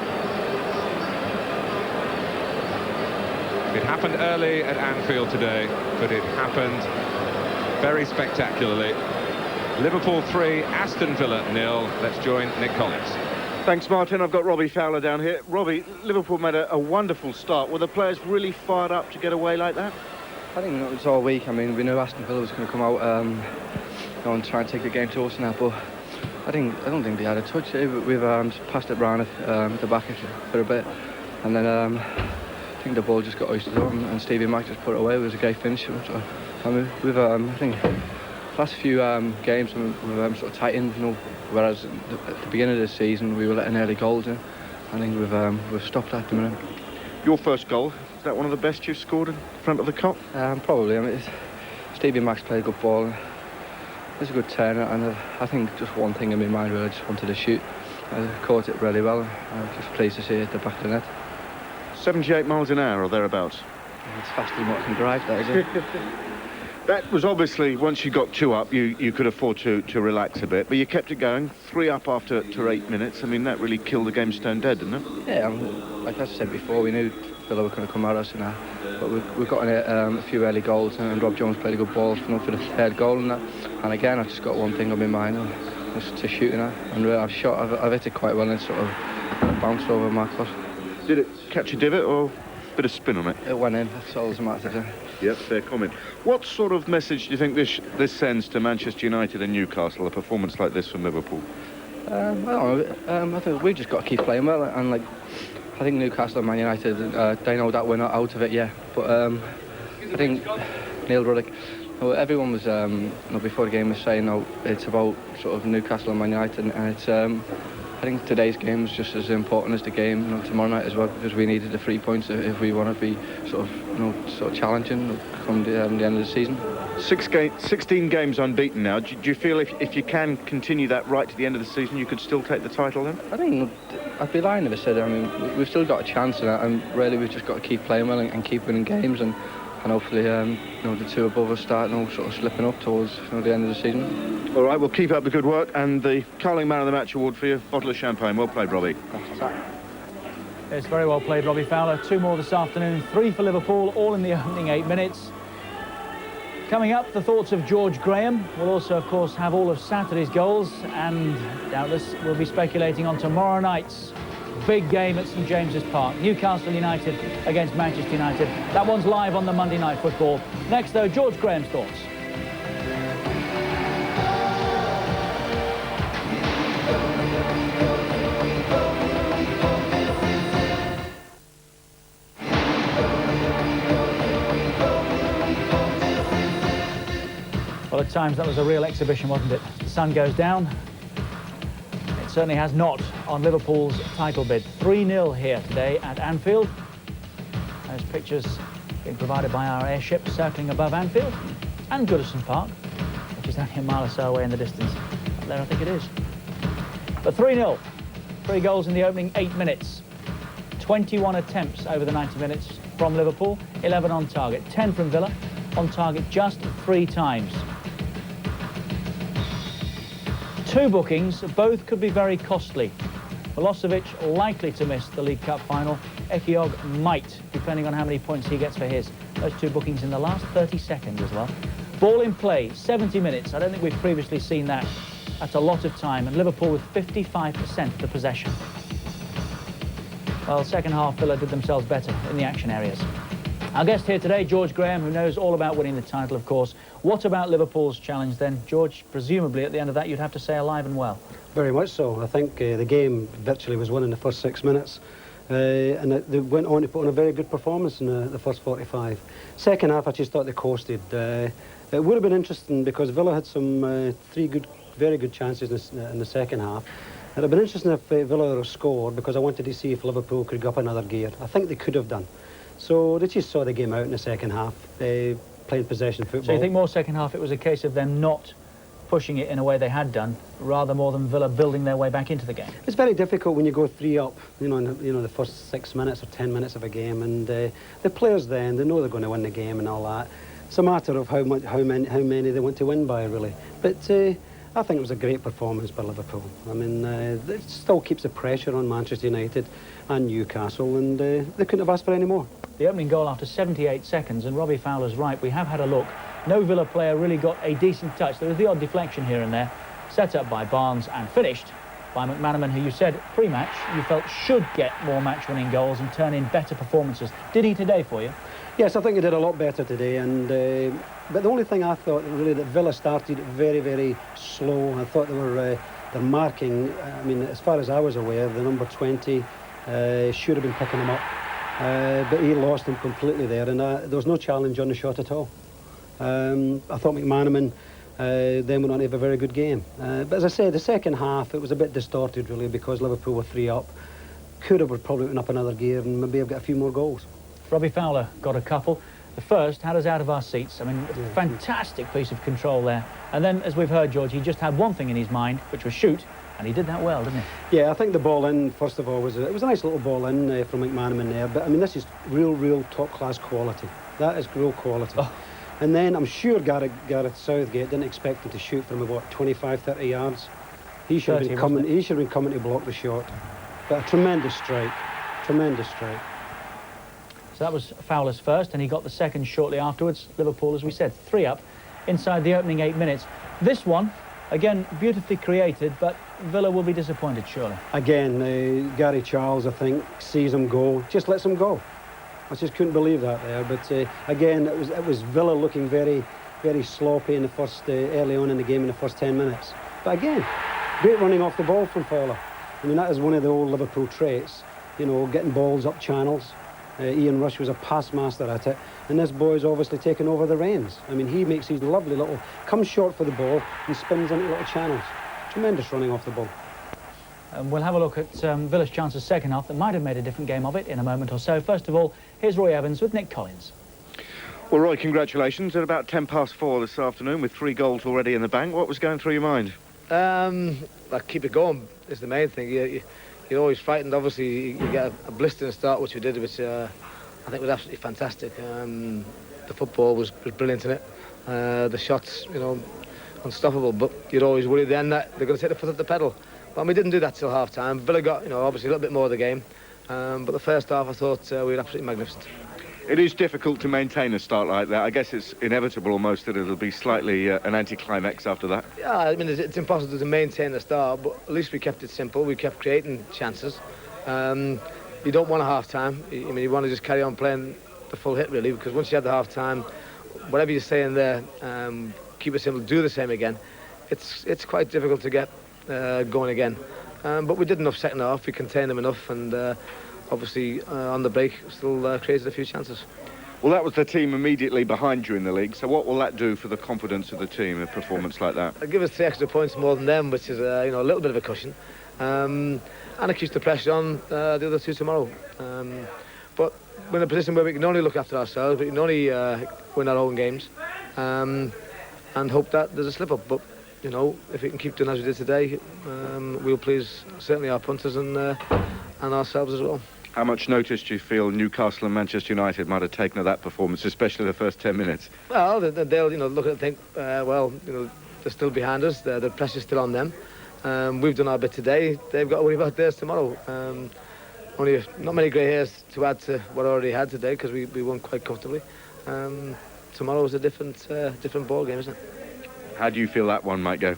It happened early at Anfield today, but it happened very spectacularly. Liverpool 3, Aston Villa 0. Let's join Nick Collins. Thanks, Martin. I've got Robbie Fowler down here. Robbie, Liverpool made a wonderful start. Were the players really fired up to get away like that? I think it was all week. I mean, we knew Aston Villa was going to come out and try and take the game to us now, but I don't think they had a touch. We've passed it round at the back for a bit, and then I think the ball just got hoisted on, and Stevie Mack just put it away. It was a great finish. So, I mean, I think last few games we've sort of tightened, you know, whereas at the beginning of the season we were letting early goals in. I think we've stopped that at the minute. Your first goal, is that one of the best you've scored in front of the Kop? Probably. I mean, Stevie Mack's played a good ball. It's a good turner, and I think just one thing in my mind where I just wanted to shoot. I caught it really well. I'm just pleased to see it at the back of the net. 78 miles an hour or thereabouts? It's faster than what I can drive, that, is it? That was obviously, once you got 2 up, you could afford to relax a bit, but you kept it going, 3 up after 8 minutes. I mean, that really killed the game stone dead, didn't it? Yeah, like I said before, we knew Villa were going to come at us, and that, but we've gotten a few early goals, and Rob Jones played a good ball for the third goal, and that. And again, I've just got one thing on my mind, just to shoot, and I've hit it quite well, and sort of bounced over my foot. Did it catch a divot or a bit of spin on it? It went in, that's all that matters. Yep, fair comment. What sort of message do you think this sends to Manchester United and Newcastle, a performance like this from Liverpool? I think we've just got to keep playing well, and like I think Newcastle and Man United, they know that we're not out of it yet. But I think Neil Ruddock, everyone was before the game was saying, it's about sort of Newcastle and Man United, and it's I think today's game was just as important as the game tomorrow night as well, because we needed the 3 points if we want to be sort of challenging come the end of the season. 16 games unbeaten now. Do you feel if you can continue that right to the end of the season, you could still take the title then? I think I'd be lying if I said it. I mean, we've still got a chance, and really we've just got to keep playing well and keep winning games, and hopefully the two above us start sort of slipping up towards the end of the season. All right, we'll keep up the good work, and the Carling Man of the Match award for you, bottle of champagne. Well played, Robbie. It's very well played, Robbie Fowler. 2 more this afternoon, 3 for Liverpool, all in the opening 8 minutes. Coming up, the thoughts of George Graham. We'll also, of course, have all of Saturday's goals, and doubtless we'll be speculating on tomorrow night's big game at St James's Park. Newcastle United against Manchester United. That one's live on the Monday Night Football. Next, though, George Graham's thoughts. Well, at times that was a real exhibition, wasn't it? The sun goes down. It certainly has not on Liverpool's title bid. 3-0 here today at Anfield. Those pictures being provided by our airship circling above Anfield and Goodison Park, which is only a mile or so away in the distance. Up there, I think it is. But 3-0. 3 goals in the opening 8 minutes. 21 attempts over the 90 minutes from Liverpool. 11 on target. 10 from Villa. On target just 3 times. 2 bookings, both could be very costly. Milosevic likely to miss the League Cup final. Ekiog might, depending on how many points he gets for his. Those 2 bookings in the last 30 seconds as well. Ball in play, 70 minutes. I don't think we've previously seen that. That's a lot of time, and Liverpool with 55% of the possession. Well, second half, Villa did themselves better in the action areas. Our guest here today, George Graham, who knows all about winning the title, of course. What about Liverpool's challenge then? George, presumably at the end of that you'd have to say alive and well. Very much so. I think the game virtually was won in the first 6 minutes. And they went on to put on a very good performance in the first 45. Second half, I just thought they coasted. It would have been interesting because Villa had some very good chances in the second half. It would have been interesting if Villa would have scored, because I wanted to see if Liverpool could go up another gear. I think they could have done. So they just saw the game out in the second half, playing possession football. So you think more second half it was a case of them not pushing it in a way they had done, rather more than Villa building their way back into the game? It's very difficult when you go 3 up, in the first 6 minutes or 10 minutes of a game, and the players then, they know they're going to win the game and all that. It's a matter of how many they want to win by, really. But I think it was a great performance by Liverpool. I mean, it still keeps the pressure on Manchester United and Newcastle, and they couldn't have asked for any more. The opening goal after 78 seconds, and Robbie Fowler's right, we have had a look. No Villa player really got a decent touch. There was the odd deflection here and there, set up by Barnes and finished by McManaman, who you said pre-match you felt should get more match-winning goals and turn in better performances. Did he today for you? Yes, I think he did a lot better today, and but the only thing I thought really that Villa started very, very slow. I thought they were their marking. I mean, as far as I was aware, the number 20 should have been picking him up, but he lost him completely there, and there was no challenge on the shot at all. I thought McManaman then went on to have a very good game. But as I say, the second half, it was a bit distorted, really, because Liverpool were 3 up. Could have probably went up another gear and maybe have got a few more goals. Robbie Fowler got a couple. The first had us out of our seats. I mean, fantastic piece of control there. And then, as we've heard, George, he just had one thing in his mind, which was shoot, and he did that well, didn't he? Yeah, I think the ball in, first of all, it was a nice little ball in from McManaman there. But, I mean, this is real top-class quality. That is real quality. Oh. And then I'm sure Gareth Southgate didn't expect him to shoot from about 25, 30 yards. He should have been coming to block the shot. But a tremendous strike. Tremendous strike. So that was Fowler's first, and he got the second shortly afterwards. Liverpool, as we said, 3 up inside the opening 8 minutes. This one, again, beautifully created, but Villa will be disappointed, surely. Again, Gary Charles, I think, sees him go, just lets him go. I just couldn't believe that there. But again, it was Villa looking very, very sloppy in the first early on in the game in the first 10 minutes. But again, great running off the ball from Fowler. I mean, that is one of the old Liverpool traits, getting balls up channels. Ian Rush was a pass master at it, and this boy's obviously taken over the reins. I mean, he makes these lovely comes short for the ball and spins into little channels. Tremendous running off the ball. And we'll have a look at Villa's chances second half that might have made a different game of it in a moment or so. First of all, here's Roy Evans with Nick Collins. Well, Roy, congratulations. At about 4:10 this afternoon, with 3 goals already in the bank, what was going through your mind? Like, keep it going is the main thing. You're always frightened. Obviously, you get a blistering start, which we did, which I think was absolutely fantastic. The football was brilliant in it. The shots, unstoppable. But you're always worried then that they're going to take the foot off the pedal. But we didn't do that till half time. Villa got, obviously a little bit more of the game. But the first half, I thought we were absolutely magnificent. It is difficult to maintain a start like that. I guess it's inevitable almost that it'll be slightly an anticlimax after that. Yeah, I mean, it's impossible to maintain the start, but at least we kept it simple. We kept creating chances. You don't want a half-time. You want to just carry on playing the full hit, really, because once you have the half-time, whatever you're saying there, keep it simple, do the same again. It's quite difficult to get going again. But we did enough second half. We contained them enough, and obviously, on the break, still created a few chances. Well, that was the team immediately behind you in the league, so what will that do for the confidence of the team, a performance like that? It'll give us 3 extra points more than them, which is, a little bit of a cushion. And it keeps the pressure on the other 2 tomorrow. But we're in a position where we can only look after ourselves, we can only win our own games, and hope that there's a slip-up. But, if we can keep doing as we did today, we'll please certainly our punters and ourselves as well. How much notice do you feel Newcastle and Manchester United might have taken of that performance, especially the first 10 minutes? Well, they'll look at it and think, they're still behind us. The pressure's still on them. We've done our bit today. They've got to worry about theirs tomorrow. Only not many grey hairs to add to what I already had today because we won quite comfortably. Tomorrow is a different ball game, isn't it? How do you feel that one might go?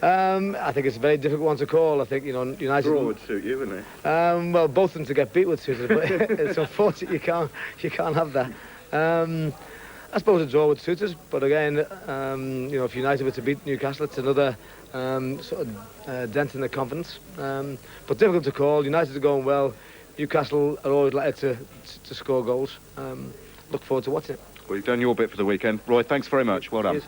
I think it's a very difficult one to call. I think United. Draw would suit you, wouldn't it? Well, both of them to get beat would suit us, but it's unfortunate you can't have that. I suppose a draw would suit us, but again, if United were to beat Newcastle, it's another sort of dent in their confidence. But difficult to call. United are going well. Newcastle are always likely to score goals. Look forward to watching it. Well, you've done your bit for the weekend, Roy. Thanks very much. Well done. Cheers.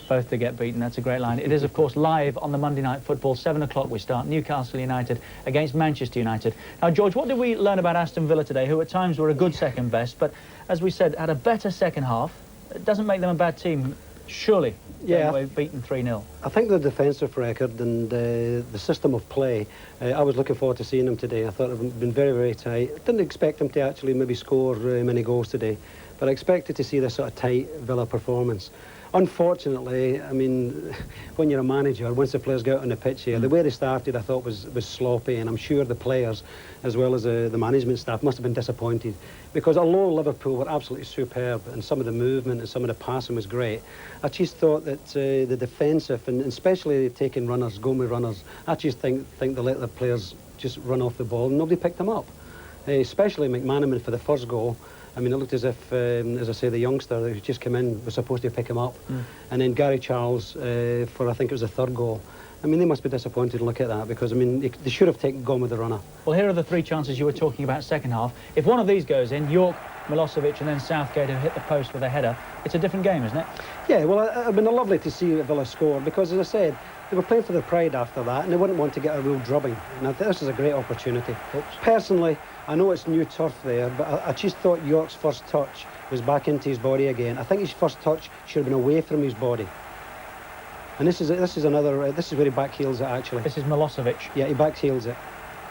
Both to get beaten, that's a great line. It is, of course, live on the Monday Night Football, 7 o'clock we start, Newcastle United against Manchester United. Now, George, what did we learn about Aston Villa today, who at times were a good second best, but, as we said, had a better second half? It doesn't make them a bad team, surely, yeah. We've beaten 3-0. I think the defensive record and the system of play, I was looking forward to seeing them today. I thought it had been very, very tight. Didn't expect them to actually maybe score many goals today, but I expected to see this sort of tight Villa performance. Unfortunately, I mean, when you're a manager, once the players go out on the pitch here, the way they started I thought was sloppy, and I'm sure the players, as well as the management staff, must have been disappointed. Because although Liverpool were absolutely superb, and some of the movement and some of the passing was great, I just thought that the defensive, and especially taking runners, goal runners, I just think they let the players just run off the ball, and nobody picked them up. Especially McManaman for the first goal. I mean, it looked as if, as I say, the youngster who just came in was supposed to pick him up. And then Gary Charles for, I think it was the 3rd goal. I mean, they must be disappointed to look at that because, I mean, they should have gone with the runner. Well, here are the 3 chances you were talking about second half. If one of these goes in, York, Milosevic and then Southgate have hit the post with a header, it's a different game, isn't it? Yeah, well, it'd been lovely to see Villa score because, as I said, they were playing for their pride after that and they wouldn't want to get a real drubbing. And I think this is a great opportunity. Personally, I know it's new turf there, but I just thought York's first touch was back into his body again. I think his first touch should have been away from his body. And this is where he backheels it, actually. This is Milosevic. Yeah, he backheels it.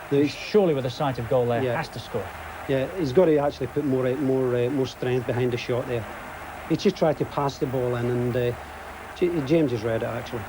Now, surely with a sight of goal there, yeah, has to score. Yeah, he's got to actually put more strength behind the shot there. He just tried to pass the ball in, and James has read it, actually.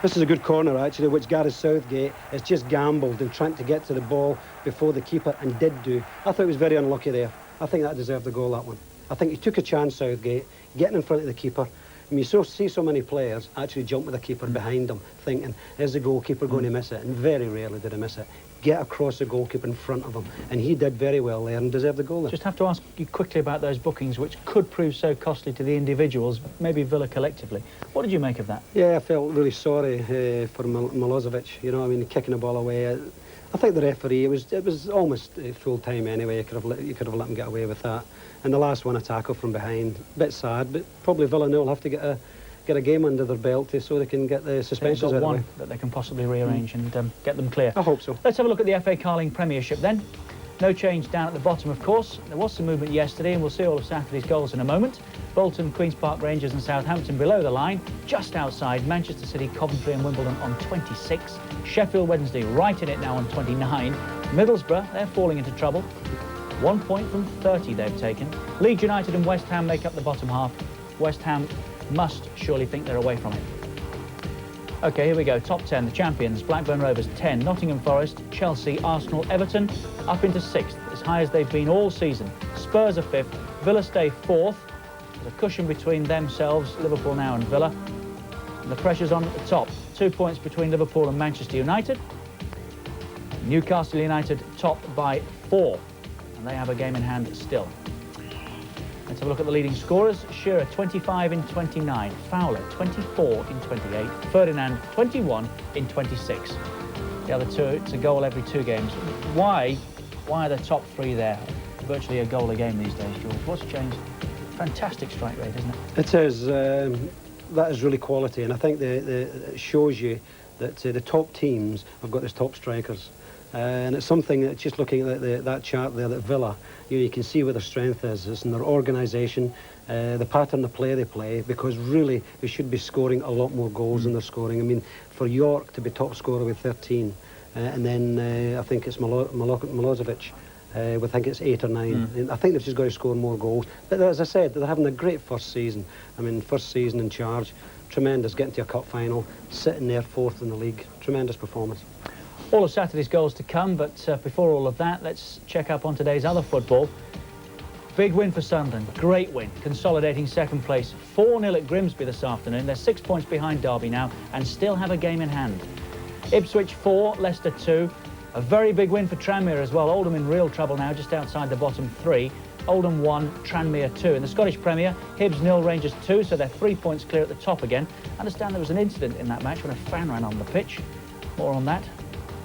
This is a good corner, actually, which Gareth Southgate has just gambled and trying to get to the ball before the keeper, and did do. I thought he was very unlucky there. I think that deserved the goal, that one. I think he took a chance, Southgate, getting in front of the keeper. I mean, you see so many players actually jump with the keeper behind them, thinking, is the goalkeeper going to miss it? And very rarely did he miss it. Get across the goalkeeper in front of him. And he did very well there and deserved the goal there. Just have to ask you quickly about those bookings, which could prove so costly to the individuals, maybe Villa collectively. What did you make of that? Yeah, I felt really sorry for Milosevic. You know, I mean, kicking the ball away. I think the referee, it was almost full time anyway. You could have let him get away with that. And the last one, a tackle from behind. A bit sad, but probably Villa will have to get get a game under their belt so they can get the suspensions out of the way. One that they can possibly rearrange and get them clear. I hope so. Let's have a look at the FA Carling Premiership then. No change down at the bottom, of course. There was some movement yesterday, and we'll see all of Saturday's goals in a moment. Bolton, Queen's Park Rangers and Southampton below the line, just outside. Manchester City, Coventry and Wimbledon on 26. Sheffield Wednesday right in it now on 29. Middlesbrough, they're falling into trouble. 1 point from 30 they've taken. Leeds United and West Ham make up the bottom half. West Ham must surely think they're away from it. OK, here we go. Top 10, the champions. Blackburn Rovers 10, Nottingham Forest, Chelsea, Arsenal, Everton up into 6th, as high as they've been all season. Spurs are 5th, Villa stay 4th. There's a cushion between themselves, Liverpool now and Villa. And the pressure's on at the top. 2 points between Liverpool and Manchester United. Newcastle United top by 4, and they have a game in hand still. Let's have a look at the leading scorers. Shearer 25 in 29, Fowler 24 in 28, Ferdinand 21 in 26. The other two, it's a goal every 2 games. Why are the top 3 there? Virtually a goal a game these days, George. What's changed? Fantastic strike rate, isn't it? It is. That is really quality, and I think it shows you that the top teams have got these top strikers. And it's something that, just looking at that chart there, that Villa, you can see where their strength is. It's in their organisation, the pattern of play they play, because really they should be scoring a lot more goals than they're scoring. I mean, for York to be top scorer with 13, and then I think it's Milosevic, I think it's 8 or 9. And I think they've just got to score more goals. But as I said, they're having a great first season. I mean, first season in charge, tremendous, getting to a cup final, sitting there 4th in the league, tremendous performance. All of Saturday's goals to come, but before all of that, let's check up on today's other football. Big win for Sunderland, great win, consolidating 2nd place. 4-0 at Grimsby this afternoon. They're 6 points behind Derby now and still have a game in hand. Ipswich 4, Leicester 2. A very big win for Tranmere as well. Oldham in real trouble now, just outside the bottom 3. Oldham 1, Tranmere 2. In the Scottish Premier, Hibs 0, Rangers 2, so they're 3 points clear at the top again. I understand there was an incident in that match when a fan ran on the pitch. More on that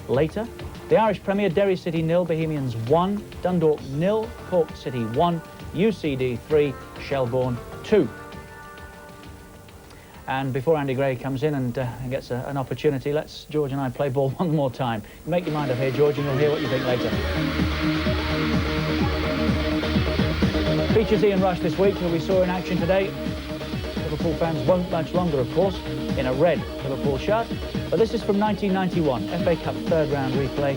later. The Irish Premier, Derry City 0, Bohemians 1, Dundalk 0, Cork City 1, UCD 3, Shelbourne 2. And before Andy Gray comes in and gets an opportunity, let's, George and I, play ball one more time. Make your mind up here, George, and we'll hear what you think later. Features Ian Rush this week, who we saw in action today. Liverpool fans won't much longer, of course, in a red Liverpool shirt. But this is from 1991, FA Cup 3rd round replay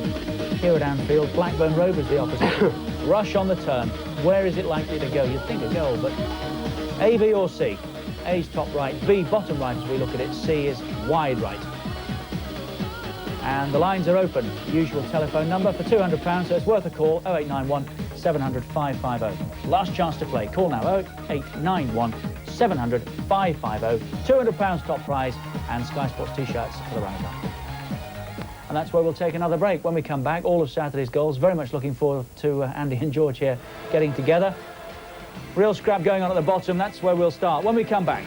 here at Anfield. Blackburn Rovers the opposition. Rush on the turn. Where is it likely to go? You'd think a goal, but A, B or C? A's top right, B bottom right as we look at it, C is wide right. And the lines are open. Usual telephone number for £200, so it's worth a call, 0891 700 550. Last chance to play. Call now, 0891 700 550. £200 top prize and Sky Sports T-shirts for the runner-up. And that's where we'll take another break. When we come back, all of Saturday's goals. Very much looking forward to Andy and George here getting together. Real scrap going on at the bottom. That's where we'll start when we come back.